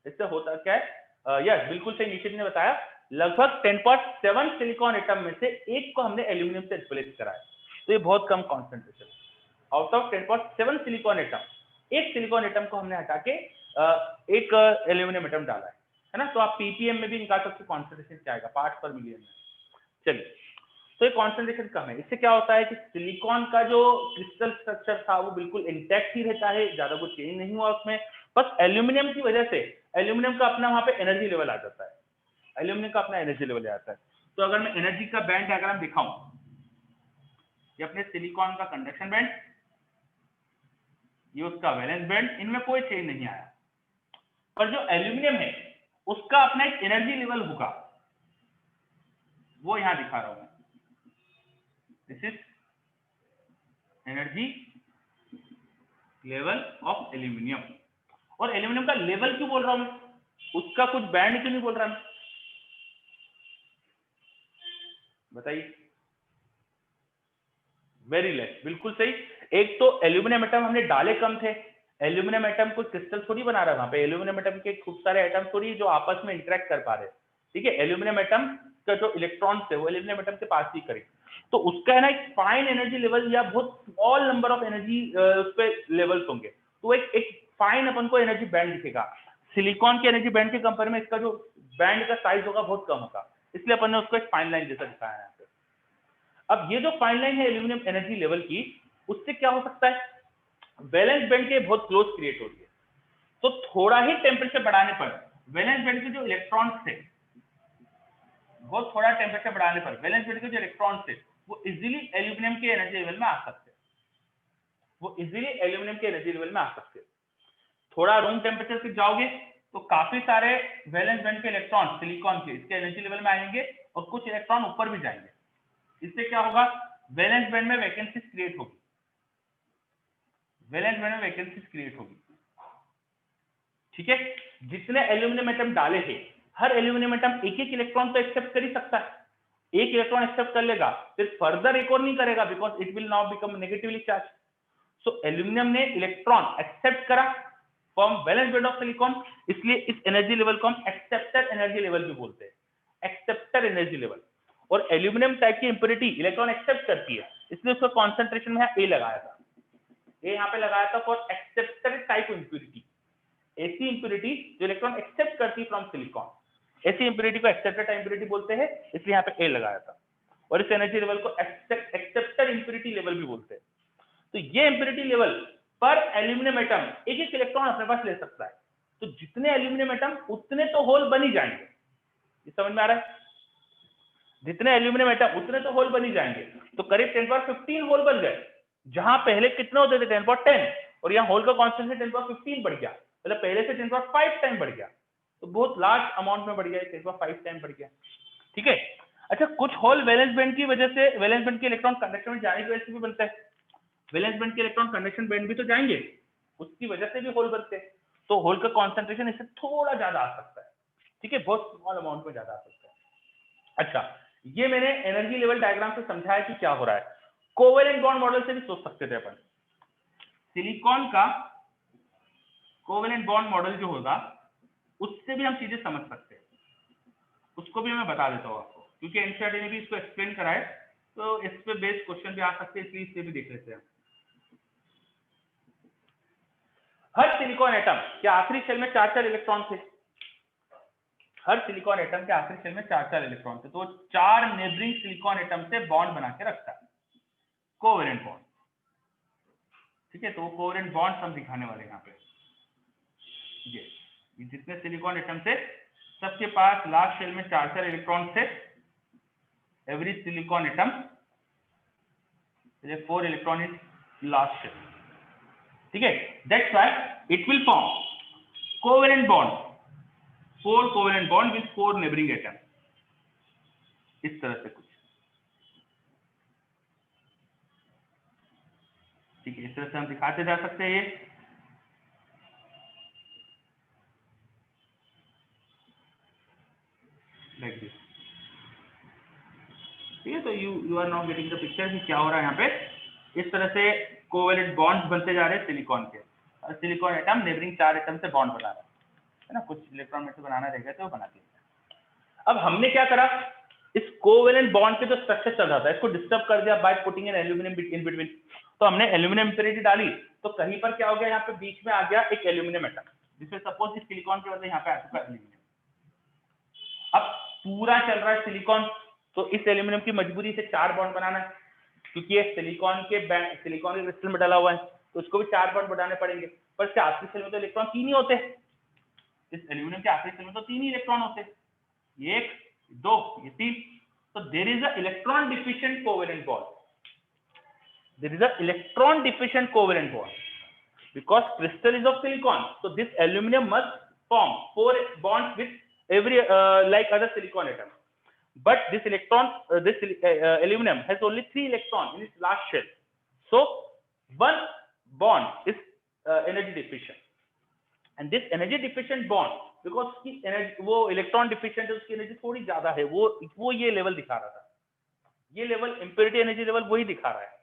इससे होता क्या है? यस, बिल्कुल सही निशित ने बताया, लगभग 10⁻7 सिलिकॉन एटम में से एक को हमने एल्यूमिनियम से रिप्लेस करा है, तो ये बहुत कम concentration. Out of 10⁻7 silicon atom एक सिलिकॉन एटम को हमने हटा के एक एल्यूमिनियम एटम डाला है ना, तो आप पीपीएम में भी निकाल सकते कॉन्सेंट्रेशन क्या आएगा, पार्ट्स पर मिलियन में। चलिए, तो ये कॉन्सेंट्रेशन कम है। इससे क्या होता है कि सिलिकॉन का जो क्रिस्टल स्ट्रक्चर था वो बिल्कुल इंटैक्ट ही रहता है, ज्यादा कुछ चेंज नहीं हुआ उसमें, बस एल्यूमिनियम की वजह से एल्यूमिनियम का अपना वहां पे एनर्जी लेवल आ जाता है, एल्यूमिनियम का अपना एनर्जी लेवल आ जाता है। तो अगर मैं एनर्जी का बैंड डायग्राम दिखाऊं, ये अपने सिलिकॉन का कंडक्शन बैंड, ये उसका वैलेंस बैंड, इनमें कोई चेंज नहीं आया, पर जो एल्यूमिनियम है उसका अपना एक एनर्जी लेवल होगा, वो यहां दिखा रहा हूं मैं। This is energy level of aluminium. और एल्यूमिनियम का लेवल क्यों बोल रहा हूं मैं? उसका कुछ बैंड क्यों नहीं बोल रहा मैं? बताइए। वेरी लेस, बिल्कुल सही। एक तो एल्यूमिनियम एटम हमने डाले कम थे, एल्यूमिनियम एटम कोई क्रिस्टल थोड़ी बना रहा है वहां पे, एल्यूमिनियम एटम के खूब सारे एटम थोड़ी जो आपस में इंटरेक्ट कर पा रहे, ठीक है। एल्यूमिनियम एटम का जो इलेक्ट्रॉन थे वो एल्यूमिनियम एटम के पास ही करें, तो उसका है ना एक फाइन एनर्जी लेवल या बहुत स्मॉल नंबर ऑफ एनर्जी उस पे लेवल्स होंगे, तो एक फाइन अपन को एनर्जी बैंड दिखेगा। सिलिकॉन के एनर्जी बैंड के कंपेयर में इसका जो बैंड का साइज होगा बहुत कम होगा, इसलिए अपन ने उसको एक फाइन लाइन जैसा दिखाया है। अब ये जो फाइन लाइन है एल्यूमिनियम एनर्जी लेवल की, उससे क्या हो सकता है? वैलेंस बैंड के बहुत क्लोज क्रिएट हो रही है, तो थोड़ा ही टेम्परेचर बढ़ाने पर वैलेंस बैंड के जो इलेक्ट्रॉन्स थे, बहुत थोड़ा टेम्परेचर बढ़ाने पर वैलेंस बैंड के जो इलेक्ट्रॉन्स थे वो इजीली एल्यूमिनियम के एनर्जी लेवल में आ सकते हैं, वो इजीली एल्यूमिनियम के एनर्जी लेवल में आ सकते हैं। थोड़ा रूम टेम्परेचर पे जाओगे तो काफी सारे वैलेंस बैंड के इलेक्ट्रॉन सिलिकॉन के इसके एनर्जी लेवल में आएंगे और कुछ इलेक्ट्रॉन ऊपर भी जाएंगे। इससे क्या होगा? वैलेंस बैंड में वैकेंसीज क्रिएट होगी, वैलेंस बैंड में वैकेंसीज क्रिएट होगी, ठीक है। जितने एल्यूमिनियम एटम डाले थे, हर एल्यूमिनियम एटम एक एक इलेक्ट्रॉन तो एक्सेप्ट कर ही सकता है, एक इलेक्ट्रॉन एक्सेप्ट कर लेगा, फिर फर्दर एक और नहीं करेगा because it will now become negatively charge. So aluminium ने इलेक्ट्रॉन एक्सेप्ट करा from valence band of silicon, इसलिए इस एनर्जी लेवल को हम एक्सेप्टर एनर्जी लेवल भी बोलते हैं, एक्सेप्टर एनर्जी लेवल। और एल्यूमिनियम टाइप की इंप्योरिटी इलेक्ट्रॉन एक्सेप्ट करती है, इसलिए उसका कॉन्सेंट्रेशन में ए लगाया था, ए यहाँ पे लगाया था फॉर एक्सेप्टर टाइप इंप्योरिटी, ऐसी इंप्योरिटी जो इलेक्ट्रॉन एक्सेप्ट करती है फ्रॉम सिलिकॉन, ऐसी इंप्योरिटी को एक्सेप्टर टाइप इंप्योरिटी बोलते हैं, इसलिए यहाँ पे ए लगाया था। और इस एनर्जी लेवल को एक्सेप्टर इंप्योरिटी लेवल भी बोलते हैं। तो ये इंप्योरिटी लेवल पर एल्यूमिनियम एटम एक एक इलेक्ट्रॉन अपने पास ले सकता है, तो जितने एल्यूमिनियम एटम उतने तो होल बन ही जाएंगे, ये समझ में आ रहा है? जितने एल्यूमिनियम एटम उतने तो होल बन ही जाएंगे, तो करीब 10⁻15 होल बन गए, जहां पहले कितने होते थे 10⁻10, और यहाँ होल का कॉन्सेंट्रेशन 10⁻15 बढ़ गया, मतलब पहले से 10⁻5 टाइम बढ़ गया, तो बहुत लार्ज अमाउंट में बढ़ गया, 10⁻5 टाइम बढ़ गया, ठीक है। अच्छा, कुछ होल वैलेंस बैंड की वजह से, वैलेंस बैंड के इलेक्ट्रॉन कंडक्शन में जाने की वजह से भी बनता है, वैलेंस बैंड के इलेक्ट्रॉन कंडक्शन बैंड भी तो जाएंगे, उसकी वजह से भी होल बनते हैं, तो होल का कॉन्सेंट्रेशन इससे थोड़ा ज्यादा आ सकता है, ठीक है, बहुत स्मॉल अमाउंट में ज्यादा आ सकता है। अच्छा, ये मैंने एनर्जी लेवल डायग्राम से समझाया कि क्या हो रहा है। कोवेलेंट बॉन्ड मॉडल से भी सोच सकते थे अपन, सिलिकॉन का कोवेलेंट बॉन्ड मॉडल जो होगा उससे भी हम चीजें समझ सकते हैं, उसको भी मैं बता देता हूँ आपको, क्योंकि एनसीईआरटी ने भी इसको एक्सप्लेन करा है, तो इस पे बेस्ड क्वेश्चन भी आ सकते हैं, इसलिए इसे भी देख लेते हैं। हर सिलिकॉन एटम के आखिरी शेल में 4-4 इलेक्ट्रॉन थे। हर सिलिकॉन एटम के आखिरी शेल में 4-4 इलेक्ट्रॉन थे, तो 4 नेबरिंग सिलिकॉन एटम से बॉन्ड बना के रखता है, कोवेलेंट बॉन्ड। ठीक है, तो वो कोवेलेंट बॉन्ड हम दिखाने वाले हैं यहाँ पे। ये जितने सिलिकॉन एटम थे सबके पास लास्ट शेल में 4-4 इलेक्ट्रॉन थे। Every silicon atom 4 electron is last shell. ठीक है, that's why it will form covalent bond, 4 covalent bond with 4 neighbouring atom, इस तरह से कुछ। ठीक है, इस तरह से हम दिखाते जा सकते हैं ये। Like this. ठीक है, तो you are now getting the picture कि क्या हो रहा है यहाँ पे। इस तरह से कोवेलेंट बॉन्ड्स बनते जा रहे हैं सिलिकॉन के, और सिलिकॉन एटम नेबरिंग 4 एटम से बॉन्ड बना रहा है ना, कुछ इलेक्ट्रॉन में से बनाना रहेगा तो वो बना दिया। अब हमने क्या करा, इस कोवेलेंट बॉन्ड के जो स्ट्रक्चर चल रहा था इसको डिस्टर्ब कर दिया by putting an aluminium in between. तो हमने एल्यूमिनियम इम्प्योरिटी डाली, तो कहीं पर क्या हो गया, यहाँ पे बीच में आ गया एक एल्यूमिनियम एटम, जिसमें सपोज इस सिलिकॉन की वजह यहाँ पे आ चुका एल्यूमिनियम। अब पूरा चल रहा है सिलिकॉन, तो इस एल्यूमिनियम की मजबूरी से 4 बॉन्ड बनाना है, क्योंकि ये सिलिकॉन के क्रिस्टल में डला हुआ है, तो उसको भी 4 बॉन्ड बनाने पड़ेंगे। पर इसके आखिरी सेल में तो इलेक्ट्रॉन 3 ही होते हैं, इस एल्यूमिनियम के आखिरी सेल में तो 3 ही इलेक्ट्रॉन होते हैं, ये 1, 2, ये 3। तो there is a electron deficient covalent bond, there is a electron deficient covalent bond because crystal is of silicon, so this aluminum must form 4 bonds with every like other silicon atom, but this aluminum has only 3 electrons in its last shell, so one bond is energy deficient, and this energy deficient bond because उसकी energy वो electron deficient है, उसकी energy थोड़ी ज्यादा है, वो ये लेवल दिखा रहा था, ये लेवल impurity energy लेवल वही दिखा रहा है।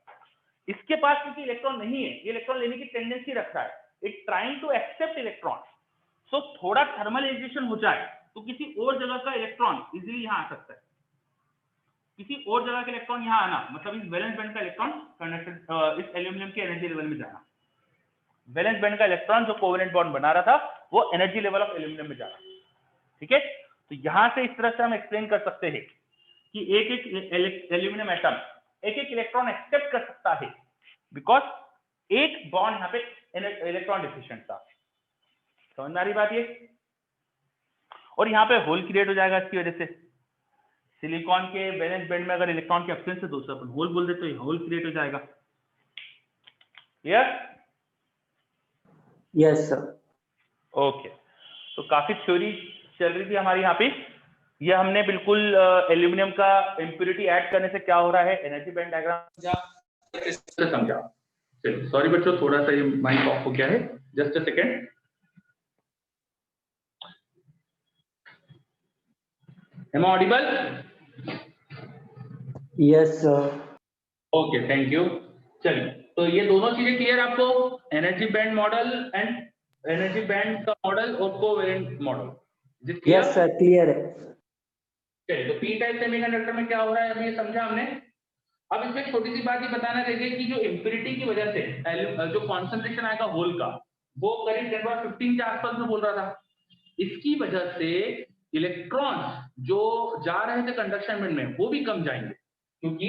इसके पास क्योंकि इलेक्ट्रॉन नहीं है, ये इलेक्ट्रॉन लेने की टेंडेंसी रखता है, it trying to accept electron, so थोड़ा थर्मल एजिटेशन हो जाए तो किसी और जगह का इलेक्ट्रॉन इजीली यहाँ आ सकता है, किसी और जगह का इलेक्ट्रॉन यहाँ आना मतलब इस वैलेंस बैंड का इलेक्ट्रॉन कंडक्टेड इस एल्यूमिनियम के एनर्जी लेवल में जाना, वैलेंस बैंड का इलेक्ट्रॉन जो कोवेलेंट बॉन्ड बना रहा था वो एनर्जी लेवल ऑफ एल्यूमिनियम में जाना। ठीक है, तो यहां से इस तरह से हम एक्सप्लेन कर सकते हैं कि एक एक एल्यूमिनियम एटम एक एक इलेक्ट्रॉन एक्सेप्ट कर सकता है, बिकॉज एक बॉन्ड यहाँ पे इलेक्ट्रॉन डिफिशिएंट था। समझ में आ रही बात ये? और यहाँ पे होल क्रिएट हो जाएगा इसकी वजह से, सिलिकॉन के वैलेंस बैंड में अगर इलेक्ट्रॉन के एब्सेंस से दूसरा अपन होल बोल दे तो ये होल क्रिएट हो जाएगा। क्लियर? Yes sir. ओके, तो काफी थ्योरी चल रही थी हमारी यहाँ पे, ये हमने बिल्कुल एल्यूमिनियम का इम्प्योरिटी ऐड करने से क्या हो रहा है एनर्जी बैंड डायग्राम से समझा। सॉरी बच्चों, थोड़ा सा ये माइक ऑफ हो गया है, just a second. Am I audible? Yes sir. Okay, thank you. चलिए, तो ये दोनों चीजें क्लियर आपको, energy band model and energy band का मॉडल और covalent model. Yes sir, clear है। चलिए, तो पी टाइप सेमीकंडक्टर में क्या हो रहा है अभी ये समझा हमने। अब इसमें छोटी सी बात ये बताना रहेगी कि जो इम्प्योरिटी की वजह से जो कॉन्सेंट्रेशन आएगा होल का वो करीब 10^15 के आसपास में बोल रहा था, इसकी वजह से इलेक्ट्रॉन्स जो जा रहे थे कंडक्शन बैंड में वो भी कम जाएंगे, क्योंकि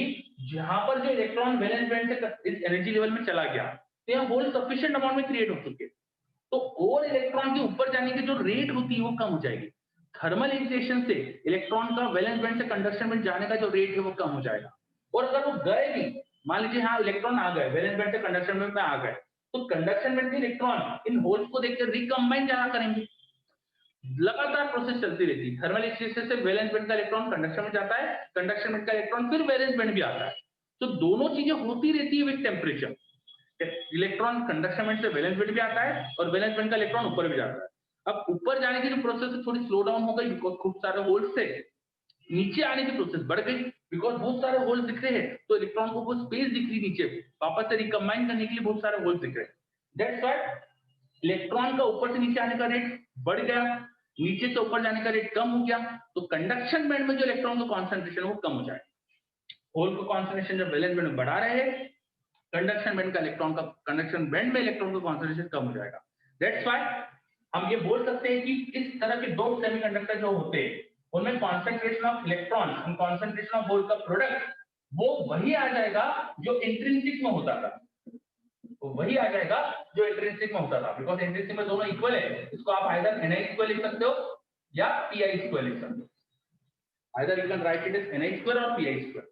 जहां पर जो इलेक्ट्रॉन वैलेंस बैंड से इस एनर्जी लेवल में चला गया तो यहाँ होल सफिशिएंट अमाउंट में क्रिएट हो चुके, तो और इलेक्ट्रॉन के ऊपर जाने की जो रेट होती है वो कम हो जाएगी। थर्मल एक्साइटेशन से इलेक्ट्रॉन का वैलेंस बैंड से कंडक्शन बैंड जाने का जो रेट है वो कम हो जाएगा, और अगर वो गए भी, मान लीजिए हाँ इलेक्ट्रॉन आ गए वैलेंस बैंड से कंडक्शन बैंड में आ गए, तो कंडक्शन बैंड के इलेक्ट्रॉन इन होल्स को देखकर रिकंबाइन ज्यादा करेंगे। लगातार प्रोसेस चलती रहती है, थर्मल एक्साइटेशन से वैलेंस बैंड का इलेक्ट्रॉन कंडक्शन में जाता है, कंडक्शन बैंड का इलेक्ट्रॉन फिर वैलेंस बैंड भी आता है, तो दोनों चीजें होती रहती है with temperature. Electron conduction band से वैलेंस बैंड भी आता है और वैलेंस बैंड का इलेक्ट्रॉन ऊपर भी जाता है। अब ऊपर जाने की जो प्रोसेस है थोड़ी स्लो डाउन हो गई बिकॉज खूब सारे होल्स से, नीचे आने की प्रोसेस बढ़ गई बिकॉज बहुत सारे होल्स दिख रहे हैं, तो इलेक्ट्रॉन को वो स्पेस दिख रही नीचे, वापस से रिकंबाइन करने के लिए बहुत सारे होल्स दिख रहे हैं। दैट्स व्हाई इलेक्ट्रॉन का ऊपर से नीचे आने का रेट बढ़ गया, नीचे से ऊपर जाने का रेट कम हो गया, तो कंडक्शन बैंड में जो इलेक्ट्रॉन का कॉन्सेंट्रेशन है वो कम हो जाएगा। होल का कॉन्सेंट्रेशन जब वैलेंस बैंड में बढ़ा रहे हैं, कंडक्शन बैंड का इलेक्ट्रॉन का कंडक्शन बैंड में इलेक्ट्रॉन का कॉन्सेंट्रेशन कम हो जाएगा। दैट्स व्हाई हम ये बोल सकते हैं कि इस तरह के दो सेमीकंडक्टर जो होते हैं उनमें concentration of electron and concentration of hole का प्रोडक्ट वो वही आ जाएगा जो इंट्रिंसिक में होता था, तो वही आ जाएगा जो इंट्रिंसिक में होता था, बिकॉज इंट्रिंसिक में दोनों इक्वल है। इसको आप आइदर ni² लिख सकते हो या pi² लिख सकते हो, either you can write it as ni² और pi²।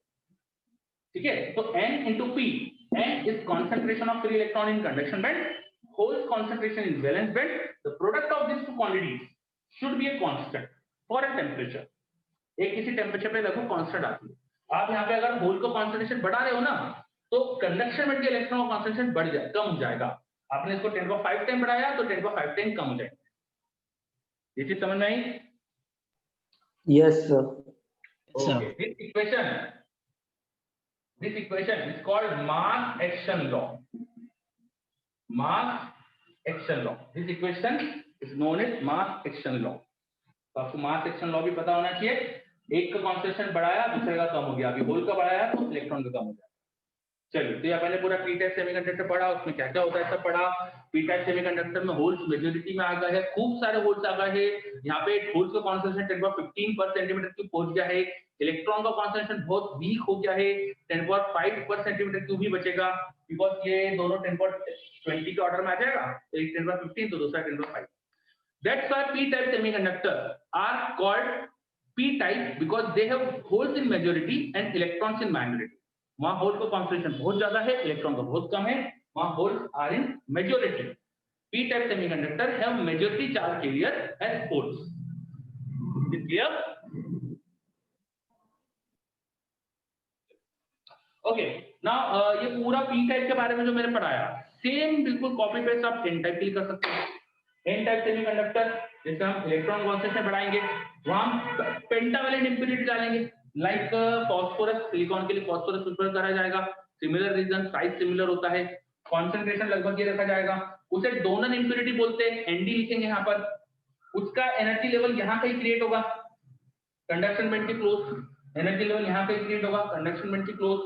ठीक है, तो n into p, n is concentration of free electron in conduction band, holes concentration in valence band. The product of these two quantities should be a constant for a temperature. एक किसी टेम्परेचर पे लगभग कांस्टेंट आती है। आप यहाँ पे अगर होल का कॉन्सेंट्रेशन बढ़ा रहे हो ना, तो कंडक्शन बैंड के इलेक्ट्रॉन का कॉन्सेंट्रेशन बढ़ जाए, कम हो जाएगा। आपने इसको 10⁵ टाइम बढ़ाया तो 10⁵ कम हो जाएगा। ये चीज समझ में आई? Yes, sir. Okay. This equation is called mass action law. Mass action law. This equation is known as mass action law. तो आपको मास एक्शन लॉ भी पता होना चाहिए। एक का कॉन्सेंट्रेशन बढ़ाया, दूसरे का कम हो गया। अभी होल का बढ़ाया तो इलेक्ट्रॉन का कम हो गया। चलिए, तो ये पहले पूरा पी टाइप सेमीकंडक्टर पढ़ा, उसमें क्या क्या होता है सब पढ़ा। पी टाइप सेमीकंडक्टर में होल्स मेजॉरिटी में आ गए हैं, खूब सारे होल्स आ गए हैं। यहाँ पे होल्स का कॉन्सेंट्रेशन 10⁻15 पर सेंटीमीटर क्यूब पहुंच गया है। इलेक्ट्रॉन का कॉन्सेंट्रेशन बहुत वीक हो गया है, 10⁻5 पर सेंटीमीटर क्यूब ही बचेगा, बिकॉज ये दोनों 10⁻20 के ऑर्डर में आ जाएगा, तो एक 10⁻15 तो दूसरा 10⁻5। That's why p-type semiconductor are called p-type because they have holes in majority and electrons in minority. वहां होल का कॉन्सेंट्रेशन बहुत ज्यादा है, इलेक्ट्रॉन का बहुत कम है, वहां holes are in majority. p-type semiconductor have majority charge carrier as holes. Is it clear? Okay. Now ये पूरा p-type के बारे में जो मैंने पढ़ाया, सेम बिल्कुल कॉपी पेस्ट आप n-type के लिए कर सकते हैं। n-type सेमीकंडक्टर, जैसे हम इलेक्ट्रॉन कॉन्सेंट्रेशन बढ़ाएंगे, वहां हम पेंटावैलेंट इंप्योरिटी डालेंगे, लाइक फास्फोरस, सिलिकॉन के लिए फास्फोरस प्रिफर करा जाएगा, सिमिलर रीजन, साइज सिमिलर होता है, कॉन्सेंट्रेशन लगभग ये रखा जाएगा। उसे डोनर इंप्योरिटी बोलते हैं, Nd लिखेंगे यहाँ पर। उसका एनर्जी लेवल यहाँ कहीं क्रिएट होगा, कंडक्शन बैंड के क्लोज, एनर्जी लेवल यहाँ कहीं क्रिएट होगा, कंडक्शन बैंड के क्लोज।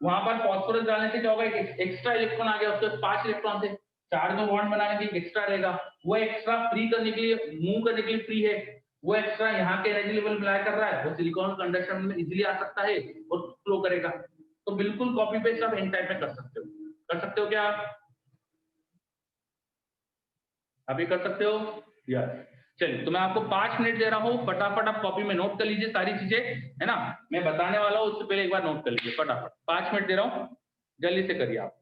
वहां पर फास्फोरस डालने से क्या होगा, एक एक्स्ट्रा इलेक्ट्रॉन आ गया, उसके 5 इलेक्ट्रॉन थे, 4 को बॉन्ड बनाने के लिए एक्स्ट्रा रहेगा, वो एक्स्ट्रा फ्री करने के लिए, मूव करने के लिए फ्री है, वो एक्स्ट्रा यहाँ के एनर्जी लेवल मिला कर रहा है, वो सिलिकॉन कंडक्शन में इजीली आ सकता है और फ्लो करेगा। तो बिल्कुल कॉपी पेस्ट आप n टाइप में कर सकते हो क्या? अभी कर सकते हो? यस। चलिए, तो मैं आपको 5 मिनट दे रहा हूँ, फटाफट आप कॉपी में नोट कर लीजिए सारी चीजें, है ना। मैं बताने वाला हूँ, उससे पहले एक बार नोट कर लीजिए फटाफट। 5 मिनट दे रहा हूँ, जल्दी से करिए आप।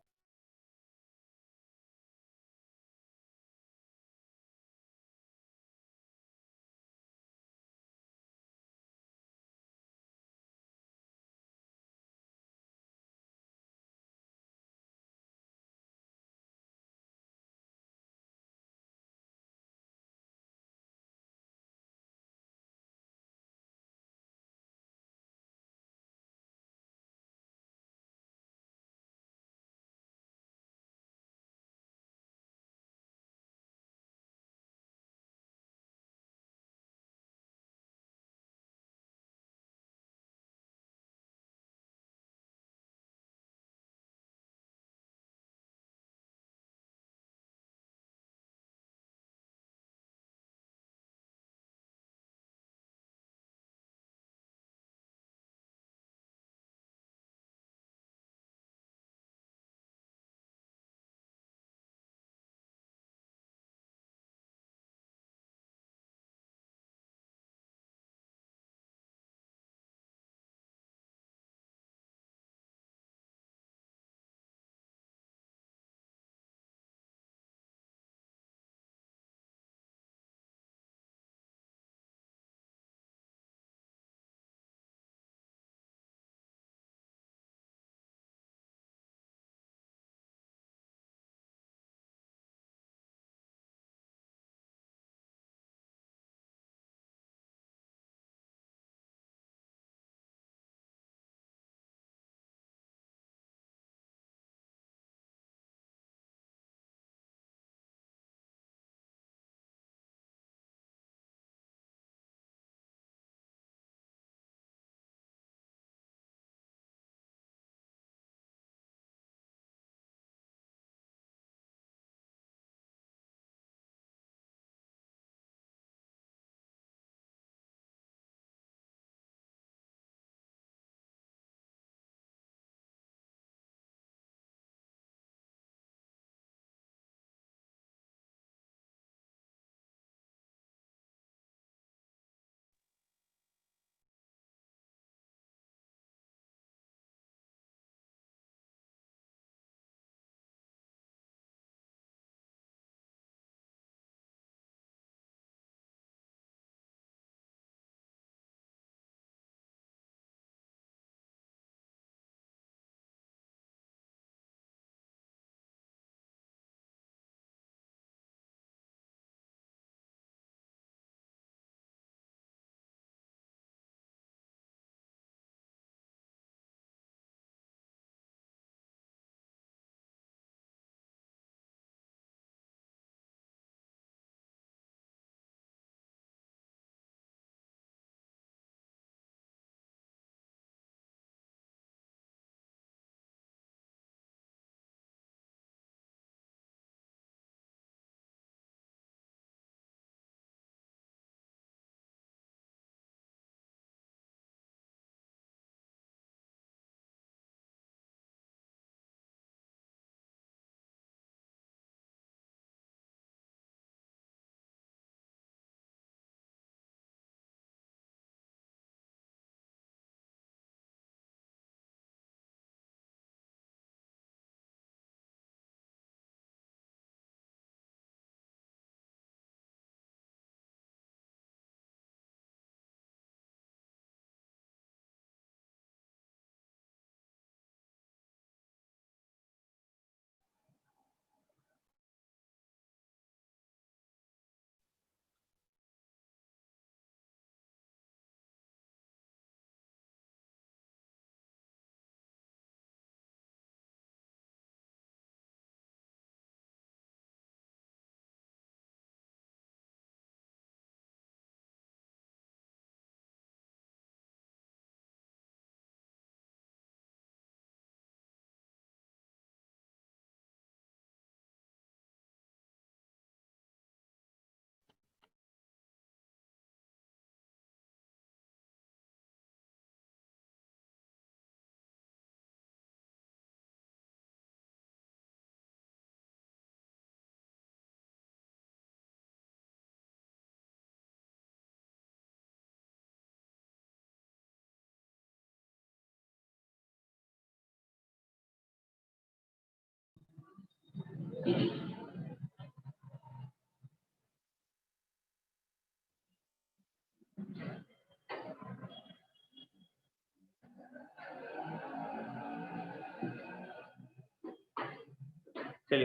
चलिए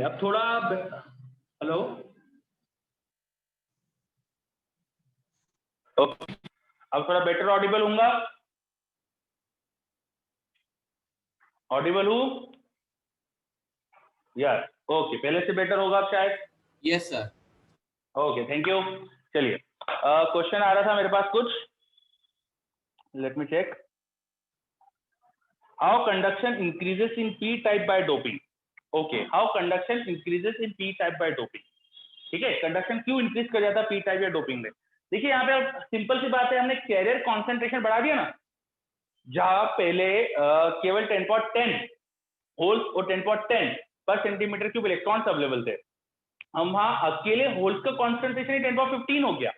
अब थोड़ा, हेलो, ओके, अब थोड़ा बेटर ऑडिबल होगा, ऑडिबल हूँ? यस, ओके, पहले से बेटर होगा अब शायद। Yes sir. Okay, thank you. चलिए क्वेश्चन आ रहा था मेरे पास कुछ, let me check. How conduction increases in P type by doping. Okay, how conduction increases in P type by doping. ठीक है, कंडक्शन क्यों इंक्रीज कर जाता है पी टाइप या डोपिंग में। देखिए यहाँ पे सिंपल सी बात है, हमने कैरियर कॉन्सेंट्रेशन बढ़ा दिया ना, जहां पहले केवल 10.10 होल्स और 10.10 पर सेंटीमीटर क्यूब इलेक्ट्रॉन्स अवेलेबल थे, हम वहां अकेले होल्स का कॉन्सेंट्रेशन ही 10.15 हो गया।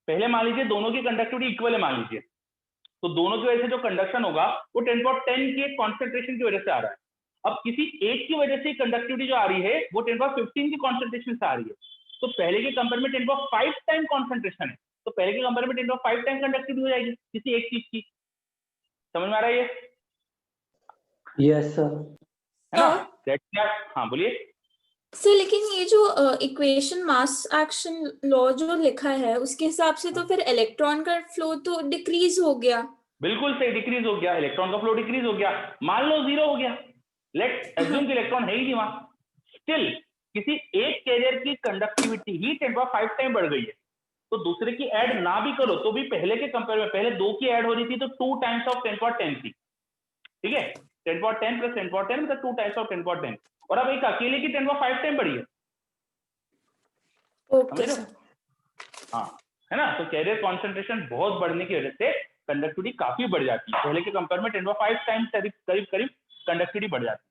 पहले मान लीजिए दोनों की कंडक्टिविटी इक्वल है, मान लीजिए, तो दोनों की वजह से जो कंडक्शन होगा वो 10.10 की कॉन्सेंट्रेशन की वजह से आ रहा है। अब किसी एक की वजह से कंडक्टिविटी जो आ रही है वो 10.15 की कॉन्सेंट्रेशन से आ रही है, तो पहले के कंपेयर में 10.5 टाइम कॉन्सेंट्रेशन है, तो पहले के कंपेयर में 10.5 टाइम कंडक्टिविटी हो जाएगी किसी एक चीज की। समझ में आ रहा है ये? Yes sir. है ना? दैट्स, हाँ बोलिए सर। लेकिन ये जो इक्वेशन मास एक्शन लॉ जो लिखा है उसके हिसाब से तो फिर इलेक्ट्रॉन का फ्लो तो डिक्रीज हो गया। बिल्कुल सही, डिक्रीज हो गया, इलेक्ट्रॉन का फ्लो डिक्रीज हो गया। मान लो 0 हो गया, लेट्स अज्यूम कि इलेक्ट्रॉन है ही नहीं वहां, स्टिल किसी एक कैरियर की कंडक्टिविटी ही 10.5 टाइम बढ़ गई है, तो दूसरे की ऐड ना भी करो तो भी पहले के कंपेयर में, पहले 2 की ऐड हो रही थी तो 2 टाइम्स ऑफ 10.10 थी, ठीक है, 10.10 प्लस 10.10 मतलब 2 टाइम्स ऑफ 10.10, और अब एक अकेले की 10.5 टाइम बढ़ी है। Okay sir. हाँ, है ना? तो कैरियर कॉन्सेंट्रेशन बहुत बढ़ने की वजह से कंडक्टिविटी काफी बढ़ जाती है, पहले के कंपेयर में 10.5 टाइम्स करीब करीब कंडक्टिविटी बढ़ जाती है।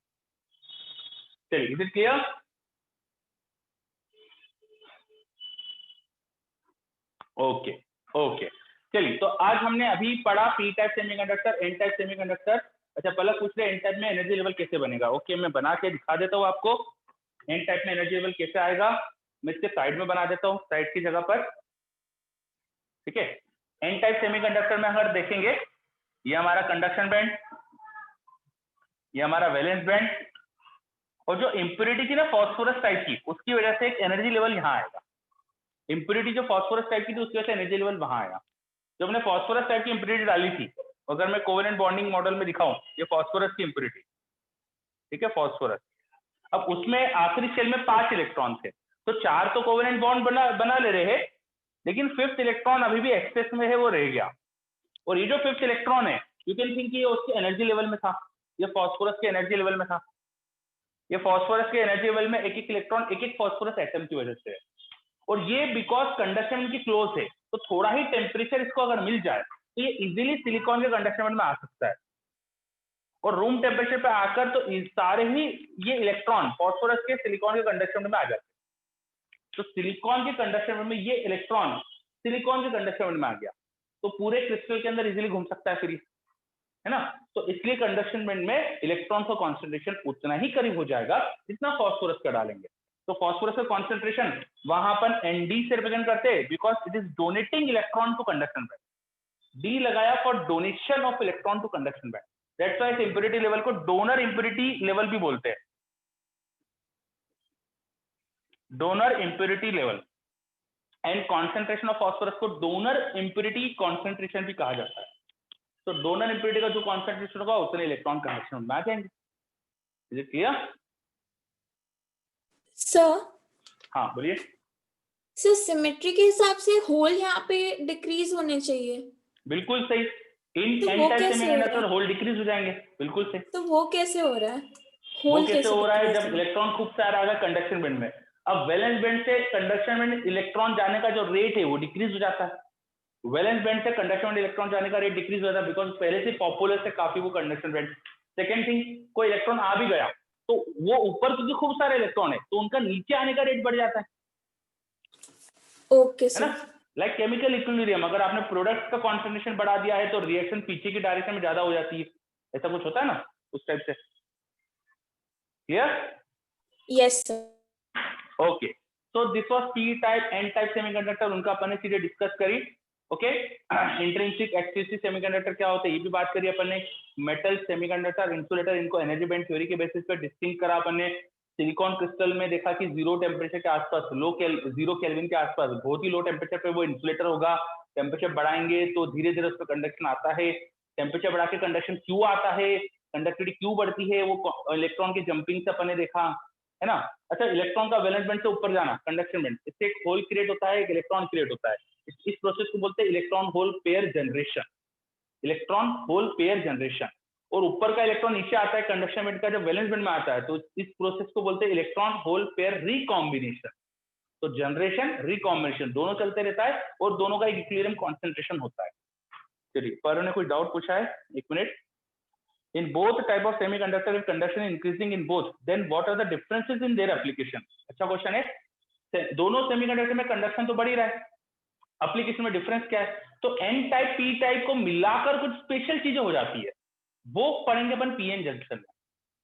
चलिए, is it clear? Okay okay, चलिए, तो आज हमने अभी पढ़ा P type semiconductor, N type semiconductor. अच्छा, पहले पूछ रहे एन टाइप में एनर्जी लेवल कैसे बनेगा। ओके, मैं बना के दिखा देता हूँ आपको एन टाइप में एनर्जी लेवल कैसे आएगा। मैं इसके साइड में बना देता हूँ, साइड की जगह पर, ठीक है। एन टाइप सेमीकंडक्टर में अगर देखेंगे, ये हमारा कंडक्शन बैंड, ये हमारा वैलेंस बैंड, और जो इंप्योरिटी थी ना फॉस्फोरस टाइप की, उसकी वजह से एक एनर्जी लेवल यहाँ आएगा। इंप्योरिटी जो फॉस्फोरस टाइप की थी उसकी वजह से एनर्जी लेवल वहां आया। जब हमने फॉस्फोरस टाइप की इंप्योरिटी डाली थी, अगर मैं कोवेलेंट बॉन्डिंग मॉडल में दिखाऊं, ये फॉस्फोरस की इंप्योरिटी, ठीक है, फॉस्फोरस। अब उसमें आखिरी शेल में 5 इलेक्ट्रॉन थे, तो 4 तो कोवेलेंट बॉन्ड बना ले रहे हैं, लेकिन 5th इलेक्ट्रॉन अभी भी एक्सेस में है, वो रह गया। और ये जो 5th इलेक्ट्रॉन है, यू कैन थिंक ये उसके एनर्जी लेवल में था, ये फॉस्फोरस के एनर्जी लेवल में था। ये फॉस्फोरस के एनर्जी लेवल में एक एक इलेक्ट्रॉन एक एक फॉस्फोरस एटम की वजह से है, और ये बिकॉज कंडक्शन इनकी क्लोज है, तो थोड़ा ही टेम्परेचर इसको अगर मिल जाए तो ये इजीली सिलिकॉन के कंडक्शन में आ सकता है, और रूम टेम्परेचर पे आकर तो सारे ही ये इलेक्ट्रॉन फॉस्फोरस के सिलिकॉन के कंडक्शन में आ जाते हैं। तो सिलिकॉन के कंडक्शन में ये इलेक्ट्रॉन सिलिकॉन के कंडक्शन में आ गया, तो पूरे क्रिस्टल के अंदर इजीली घूम सकता है, फ्री, है ना? तो इसलिए कंडक्शन बैंड में इलेक्ट्रॉन का कॉन्सेंट्रेशन उतना ही करीब हो जाएगा जितना फॉस्फोरस का डालेंगे। तो फॉस्फोरस का कॉन्सेंट्रेशन वहां अपन एनडी से रिप्रेजेंट करते हैं, because it is donating electron to conduction band. D लगाया for donation of electron to conduction band, that's why इस इंप्योरिटी लेवल को डोनर इंप्योरिटी लेवल भी बोलते हैं, donor impurity level. And concentration of phosphorus को डोनर इंप्योरिटी कॉन्सेंट्रेशन भी कहा जाता है। तो डोनर इंप्योरिटी का जो कॉन्सेंट्रेशन होगा उतने इलेक्ट्रॉन कंडक्शन में आ जाएंगे। Is it clear? सर, हाँ बोलिए। सर सिमेट्री के हिसाब से होल यहाँ पे डिक्रीज होने चाहिए। बिल्कुल सही, इन तो एन वो टाइप कैसे हो रहा सेमीकंडक्टर है? होल डिक्रीज हो जाएंगे, बिल्कुल सही। तो वो कैसे हो रहा है? वो होल कैसे हो रहा है? decrease जब हो? इलेक्ट्रॉन खूब सारा आ गया कंडक्शन बैंड में, अब वैलेंस बैंड से कंडक्शन बैंड इलेक्ट्रॉन जाने का जो रेट है वो डिक्रीज हो जाता है। वैलेंस बैंड से कंडक्शन बैंड इलेक्ट्रॉन जाने का रेट डिक्रीज हो जाता है, बिकॉज पहले से पॉपुलर से काफी वो कंडक्शन बैंड। सेकेंड थिंग, कोई इलेक्ट्रॉन आ भी गया तो वो ऊपर क्योंकि खूब सारे इलेक्ट्रॉन है तो उनका नीचे आने का रेट बढ़ जाता है ओके ना? सर। लाइक केमिकल इक्विलिब्रियम, अगर आपने प्रोडक्ट का कॉन्सेंट्रेशन बढ़ा दिया है तो रिएक्शन पीछे की डायरेक्शन में ज्यादा हो जाती है, ऐसा कुछ होता है ना, उस टाइप से। Clear? Yes sir. Okay, so this was P type N type semiconductor, उनका अपन ने सीधे डिस्कस करी। ओके, इंट्रिंसिक एक्सट्रिंसिक सेमीकंडक्टर क्या होते हैं ये भी बात करी अपन ने। मेटल, सेमीकंडक्टर, इंसुलेटर, इनको एनर्जी बैंड थ्योरी के बेसिस पे डिस्टिंक्ट करा अपन ने। सिलिकॉन क्रिस्टल में देखा कि 0 टेम्परेचर के आसपास, 0 केल्विन के आसपास, बहुत ही लो टेम्परेचर पे वो इंसुलेटर होगा। टेम्परेचर बढ़ाएंगे तो धीरे धीरे उस पर कंडक्शन आता है, टेम्परेचर बढ़ा के कंडक्शन क्यों आता है, कंडक्टिविटी क्यों बढ़ती है, वो इलेक्ट्रॉन की जंपिंग से अपन ने देखा, है ना। अच्छा, इलेक्ट्रॉन का वैलेंस बैंड से ऊपर जाना, कंडक्शन बैंड, इससे एक होल क्रिएट होता है, एक इलेक्ट्रॉन क्रिएट होता है। इस प्रोसेस को बोलते हैं electron hole pair generation, electron hole pair generation. और ऊपर का इलेक्ट्रॉन नीचे आता है कंडक्शन बैंड का, जब वैलेंस बैंड में आता है तो इस प्रोसेस को बोलते हैं इलेक्ट्रॉन होल पेयर रिकॉम्बिनेशन। तो जनरेशन, रिकॉम्बिनेशन दोनों चलते रहता है और दोनों का इक्विलिब्रियम कॉन्सेंट्रेशन होता है। चलिए, पर ने कोई डाउट पूछा है, एक minute. In both type of semiconductor, if conduction is increasing in both, then what are the differences in their application? अच्छा क्वेश्चन है। दोनों सेमीकंडक्टर में कंडक्शन तो बढ़ ही रहा है, एप्लीकेशन में डिफरेंस क्या है? तो एन टाइप पी टाइप को मिलाकर कुछ स्पेशल चीजें हो जाती है, वो पढ़ेंगे अपन पीएन जंक्शन में।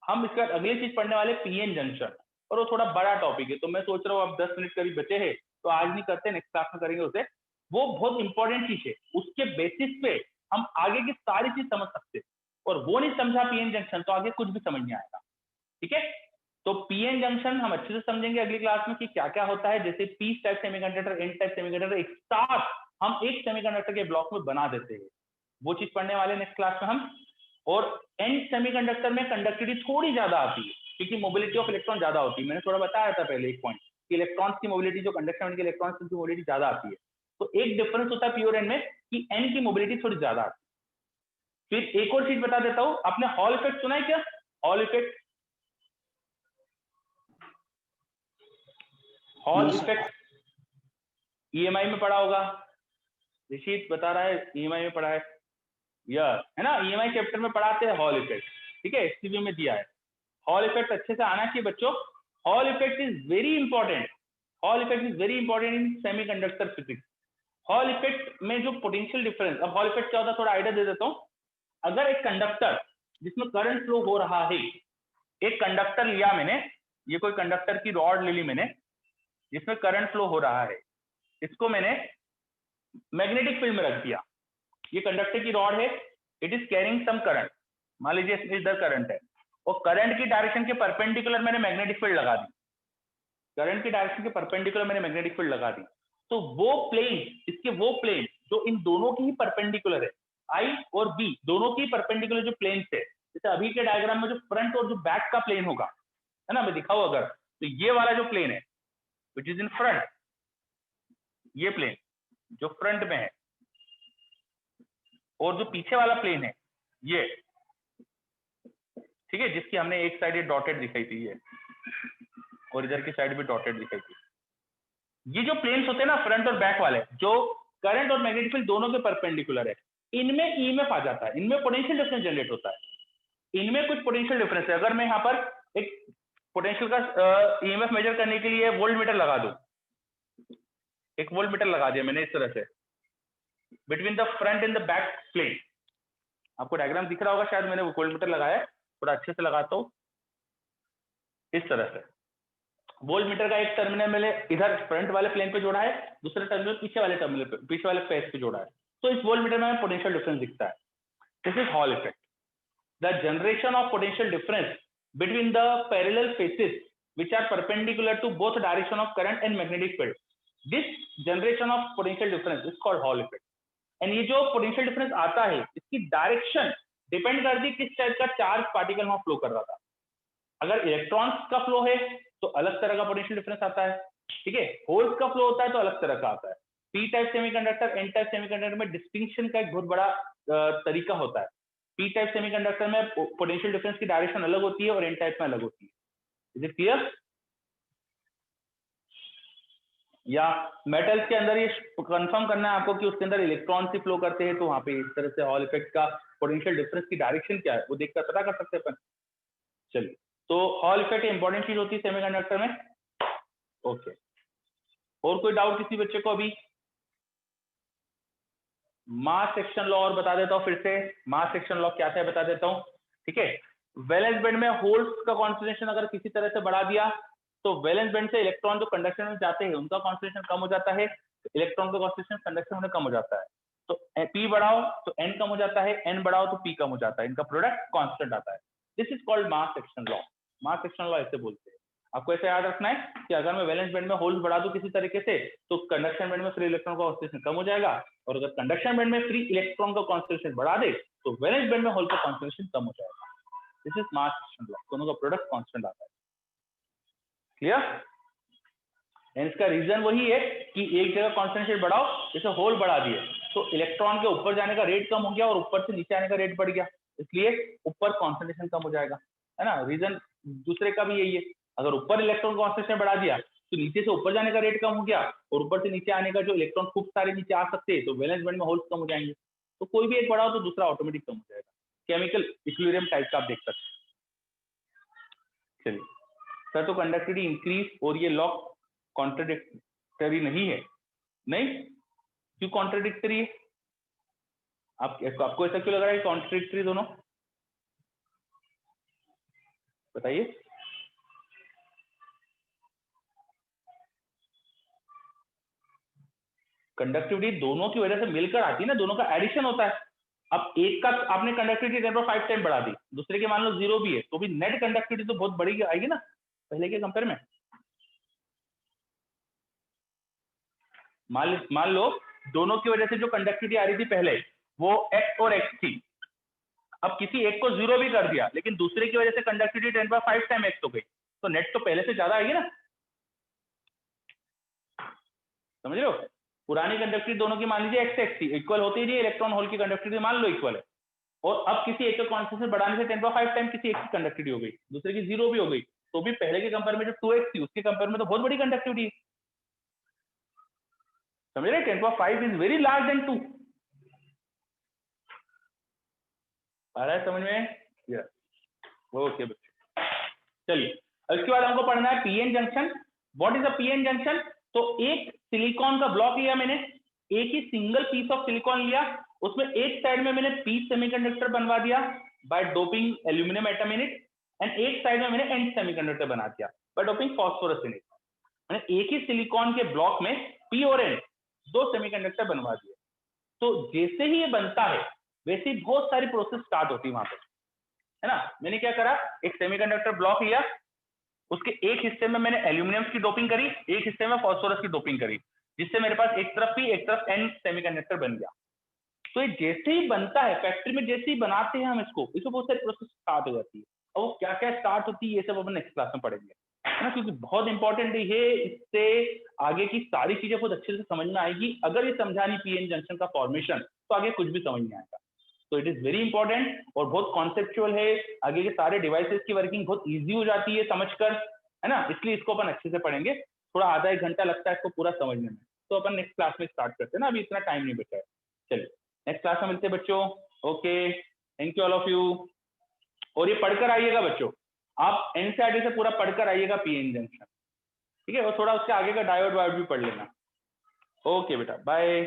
हम इसका अगली चीज पढ़ने वाले पीएन जंक्शन, और वो थोड़ा बड़ा टॉपिक है, तो मैं सोच रहा हूँ अब 10 मिनट करीब बचे हैं, तो आज नहीं करते, नेक्स्ट क्लास में करेंगे उसे। वो बहुत इंपॉर्टेंट चीज है, उसके बेसिस पे हम आगे की सारी चीज समझ सकते हैं। और वो नहीं समझा पीएन जंक्शन तो आगे कुछ भी समझ नहीं आएगा, ठीक है। तो पीएन जंक्शन हम अच्छे से समझेंगे अगली क्लास में कि क्या क्या होता है। जैसे P type semiconductor, N type semiconductor एक साथ हम एक सेमीकंडक्टर के ब्लॉक में बना देते हैं, वो चीज पढ़ने वाले नेक्स्ट क्लास में हम। और एन सेमीकंडक्टर में कंडक्टिविटी थोड़ी ज्यादा आती है क्योंकि मोबिलिटी ऑफ इलेक्ट्रॉन ज्यादा होती है। मैंने थोड़ा बताया था पहले एक पॉइंट कि इलेक्ट्रॉन्स की मोबिलिटी, जो कंडक्शन के इलेक्ट्रॉन्स की मोबिलिटी ज्यादा आती है। तो एक डिफरेंस होता है प्योर एन में कि एन की मोबिलिटी थोड़ी ज्यादा आती है। फिर एक और चीज बता देता हूं, आपने हॉल इफेक्ट सुना है क्या? Hall effect, hall effect EMI में पढ़ा होगा, ऋषित बता रहा है ईएमआई में पढ़ा है, यस, है ना, ईएमआई चैप्टर में पढ़ाते हैं हॉल इफेक्ट, ठीक है, एससीबी में दिया है। हॉल इफेक्ट अच्छे से आना चाहिए बच्चों। Hall effect is very important, hall effect is very important in semiconductor physics. Hall effect में जो पोटेंशियल डिफरेंस, अब हॉल इफेक्ट क्या होता है थोड़ा आइडिया दे देता हूं। अगर एक कंडक्टर जिसमें करंट फ्लो हो रहा है, एक कंडक्टर लिया मैंने, ये कोई कंडक्टर की रॉड ले ली मैंने जिसमें करंट फ्लो हो रहा है, इसको मैंने मैग्नेटिक फील्ड में रख दिया। ये कंडक्टर की रॉड है, it is carrying some current, मान लीजिए इधर करंट है, और करंट की डायरेक्शन के परपेंडिकुलर मैंने मैग्नेटिक फील्ड लगा दी, करंट की डायरेक्शन के परपेंडिकुलर मैंने मैग्नेटिक फील्ड लगा दी। तो वो प्लेन, इसके वो प्लेन जो इन दोनों की ही परपेंडिकुलर है, आई और बी दोनों की परपेंडिकुलर जो प्लेन है, जैसे अभी के डायग्राम में जो फ्रंट और जो बैक का प्लेन होगा, है ना, मैं दिखाऊं अगर, तो ये वाला जो प्लेन है विच इज इन फ्रंट, ये प्लेन जो फ्रंट में है, और जो पीछे वाला प्लेन है ये, ठीक है, जिसकी हमने एक साइड ये डॉटेड दिखाई थी ये, और इधर की साइड भी डॉटेड दिखाई थी। ये जो प्लेन्स होते हैं ना फ्रंट और बैक वाले, जो करंट और मैग्नेटिक फील्ड दोनों के परपेंडिकुलर है, इनमें ईएमएफ आ जाता है, इनमें पोटेंशियल डिफरेंस जनरेट होता है, इनमें कुछ पोटेंशियल डिफरेंस है। अगर मैं यहाँ पर एक पोटेंशियल का ईएमएफ मेजर करने के लिए वोल्ट मीटर लगा दूं, एक वोल्ट मीटर लगा दिया मैंने इस तरह से between the front end the back plane, आपको डायग्राम दिख रहा होगा शायद, मैंने वो वोल्ट मीटर लगाया, थोड़ा अच्छे से लगाता हूँ इस तरह से। वोल्ट मीटर का एक टर्मिनल मैंने इधर फ्रंट वाले प्लेन पे जोड़ा है, दूसरा टर्मिनल पीछे वाले टर्मिनल पे, पीछे वाले फेस पे जोड़ा है, तो इस वोल्ट मीटर में पोटेंशियल डिफरेंस दिखता है। This is hall effect, the generation of potential difference between the parallel faces which are perpendicular to both direction of current and magnetic field. This generation of potential difference is called Hall effect. And ये जो potential difference आता है, इसकी डायरेक्शन डिपेंड करती है किस टाइप का चार्ज पार्टिकल वहां फ्लो कर रहा था। अगर इलेक्ट्रॉन्स का फ्लो है तो अलग तरह का पोटेंशियल डिफरेंस आता है, ठीक है, होल्स का फ्लो होता है तो अलग तरह का आता है। P type semiconductor, N type semiconductor में डिस्टिंक्शन का एक बहुत बड़ा तरीका होता है। पी टाइप सेमीकंडक्टर में पोटेंशियल डिफरेंस की डायरेक्शन अलग होती है और एन टाइप में अलग होती है। Is it clear? या मेटल्स के अंदर ये कंफर्म करना है आपको कि उसके अंदर इलेक्ट्रॉन से फ्लो करते हैं, तो वहां पे इस तरह से हॉल इफेक्ट का पोटेंशियल डिफरेंस की डायरेक्शन क्या है वो देखकर पता कर सकते हैं अपन। चलिए, तो हॉल इफेक्ट इंपॉर्टेंट चीज होती है सेमीकंडक्टर में। ओके, और कोई डाउट किसी बच्चे को? अभी मास सेक्शन लॉ और बता देता हूँ फिर से, मास सेक्शन लॉ क्या था बता देता हूँ, ठीक है। वैलेंस बैंड में होल्स का कॉन्सेंट्रेशन अगर किसी तरह से बढ़ा दिया तो वैलेंस बैंड से इलेक्ट्रॉन जो कंडक्शन में जाते हैं उनका कॉन्सेंट्रेशन कम हो जाता है, इलेक्ट्रॉन का कॉन्सेंट्रेशन कंडक्शन में कम हो जाता है। तो P बढ़ाओ तो N कम हो जाता है, N बढ़ाओ तो P कम हो जाता है, इनका प्रोडक्ट कांस्टेंट आता है। This is called mass action law. Mass action law ऐसे बोलते हैं। आपको ऐसे याद रखना है कि अगर मैं वैलेंस बैंड में होल्स बढ़ा दूं किसी तरीके से तो कंडक्शन बैंड में फ्री इलेक्ट्रॉन का कॉन्सेंट्रेशन कम हो जाएगा, और अगर कंडक्शन बैंड में फ्री इलेक्ट्रॉन का कॉन्सेंट्रेशन बढ़ा दे तो वैलेंस बैंड में होल का कॉन्सेंट्रेशन कम हो जाएगा। This is mass action law, दोनों का प्रोडक्ट कांस्टेंट आता है। क्लियर? इसका रीजन वही है कि एक जगह कॉन्सेंट्रेशन बढ़ाओ, जैसे होल बढ़ा दिए तो इलेक्ट्रॉन के ऊपर जाने का रेट कम हो गया और ऊपर से नीचे आने का रेट बढ़ गया, इसलिए ऊपर कॉन्सेंट्रेशन कम हो जाएगा, है ना। रीजन दूसरे का भी यही है, अगर ऊपर इलेक्ट्रॉन कॉन्सेंट्रेशन बढ़ा दिया तो नीचे से ऊपर जाने का रेट कम हो गया और ऊपर से नीचे आने का जो इलेक्ट्रॉन खूब सारे नीचे आ सकते हैं तो वैलेंस बैंड में होल्स कम हो जाएंगे। तो कोई भी एक बढ़ाओ तो दूसरा ऑटोमेटिक कम हो जाएगा। केमिकल इक्विलिब्रियम टाइप का आप देख सकते हैं। चलिए सर, तो कंडक्टिविटी इंक्रीज और ये लॉ कॉन्ट्राडिक्टरी नहीं है? नहीं, क्यों कॉन्ट्राडिक्टरी है? आपको ऐसा क्यों लग रहा है कॉन्ट्राडिक्टरी दोनों? बताइए। कंडक्टिविटी दोनों की वजह से मिलकर आती है ना, दोनों का एडिशन होता है। अब एक का आपने कंडक्टिविटी 10⁵ टाइम बढ़ा दी, दूसरे के मान लो 0 भी है तो भी नेट कंडक्टिविटी तो बहुत बड़ी आएगी ना पहले के कंपेयर में। मान लो दोनों की वजह से जो कंडक्टिविटी आ रही थी पहले वो x और x थी, अब किसी एक को 0 भी कर दिया लेकिन दूसरे की वजह से कंडक्टिविटी 10⁵ टाइम x हो गई, तो नेट तो पहले से ज्यादा आएगी ना। समझ रहे हो? पुरानी कंडक्टिविटी दोनों की मान लीजिए x थी, इक्वल होती है, इलेक्ट्रॉन होल की कंडक्टिविटी मान लो इक्वल है, और अब किसी एक का कॉन्सेंट्रेशन बढ़ाने से 10⁵ टाइम किसी एक की कंडक्टिविटी हो गई, दूसरे की 0 भी हो गई, तो भी पहले के कंपेयर में जो 2x थी उसके कंपेयर में तो बहुत बड़ी कंडक्टिविटी है। समझ रहे? 10⁵ इज वेरी लार्ज देन 2। आ रहा है समझ में? ओके बच्चे, चलिए इसके बाद हमको पढ़ना है PN junction. What is a PN junction? तो एक सिलिकॉन का ब्लॉक लिया मैंने, एक ही सिंगल पीस ऑफ सिलिकॉन लिया, उसमें एक साइड में मैंने पी सेमीकंडक्टर बनवा दिया by doping aluminium atom in it, and एक साइड में मैंने एन सेमीकंडक्टर बना दिया by doping phosphorus in it. मैंने एक ही सिलिकॉन के ब्लॉक में पी और एन दो सेमीकंडक्टर बनवा दिए। तो जैसे ही ये बनता है वैसे ही बहुत सारी प्रोसेस स्टार्ट होती है वहां पे, है ना। मैंने क्या करा, एक सेमीकंडक्टर ब्लॉक लिया, उसके एक हिस्से में मैंने एल्यूमिनियम की डोपिंग करी, एक हिस्से में फास्फोरस की डोपिंग करी, जिससे मेरे पास एक तरफ पी एक तरफ एन सेमीकंडक्टर बन गया। तो ये जैसे ही बनता है फैक्ट्री में, जैसे ही बनाते हैं हम इसको बहुत सारी प्रोसेस स्टार्ट हो जाती है, और वो क्या क्या स्टार्ट होती है ये सब अपन नेक्स्ट क्लास में पढ़ेंगे, है ना, क्योंकि बहुत इंपॉर्टेंट है ये। इससे आगे की सारी चीजें बहुत अच्छे से समझ में आएगी। अगर ये समझा नहीं पीएन जंक्शन का फॉर्मेशन तो आगे कुछ भी समझ नहीं आएगा। तो इट इज वेरी इंपॉर्टेंट और बहुत कॉन्सेप्चुअल है, आगे के सारे डिवाइसेस की वर्किंग बहुत ईजी हो जाती है समझकर, है ना। इसलिए इसको अपन अच्छे से पढ़ेंगे, थोड़ा आधा एक घंटा लगता है इसको पूरा समझने में। तो अपन नेक्स्ट क्लास में स्टार्ट करते हैं ना, अभी इतना टाइम नहीं बचा है। चलिए नेक्स्ट क्लास में मिलते हैं बच्चों। Okay, thank you all of you. और ये पढ़कर आइएगा बच्चों, आप एनसीईआरटी से पूरा पढ़कर आइएगा पीएन जंक्शन, ठीक है, और थोड़ा उसके आगे का डायोड वायोड भी पढ़ लेना। ओके बेटा, बाय।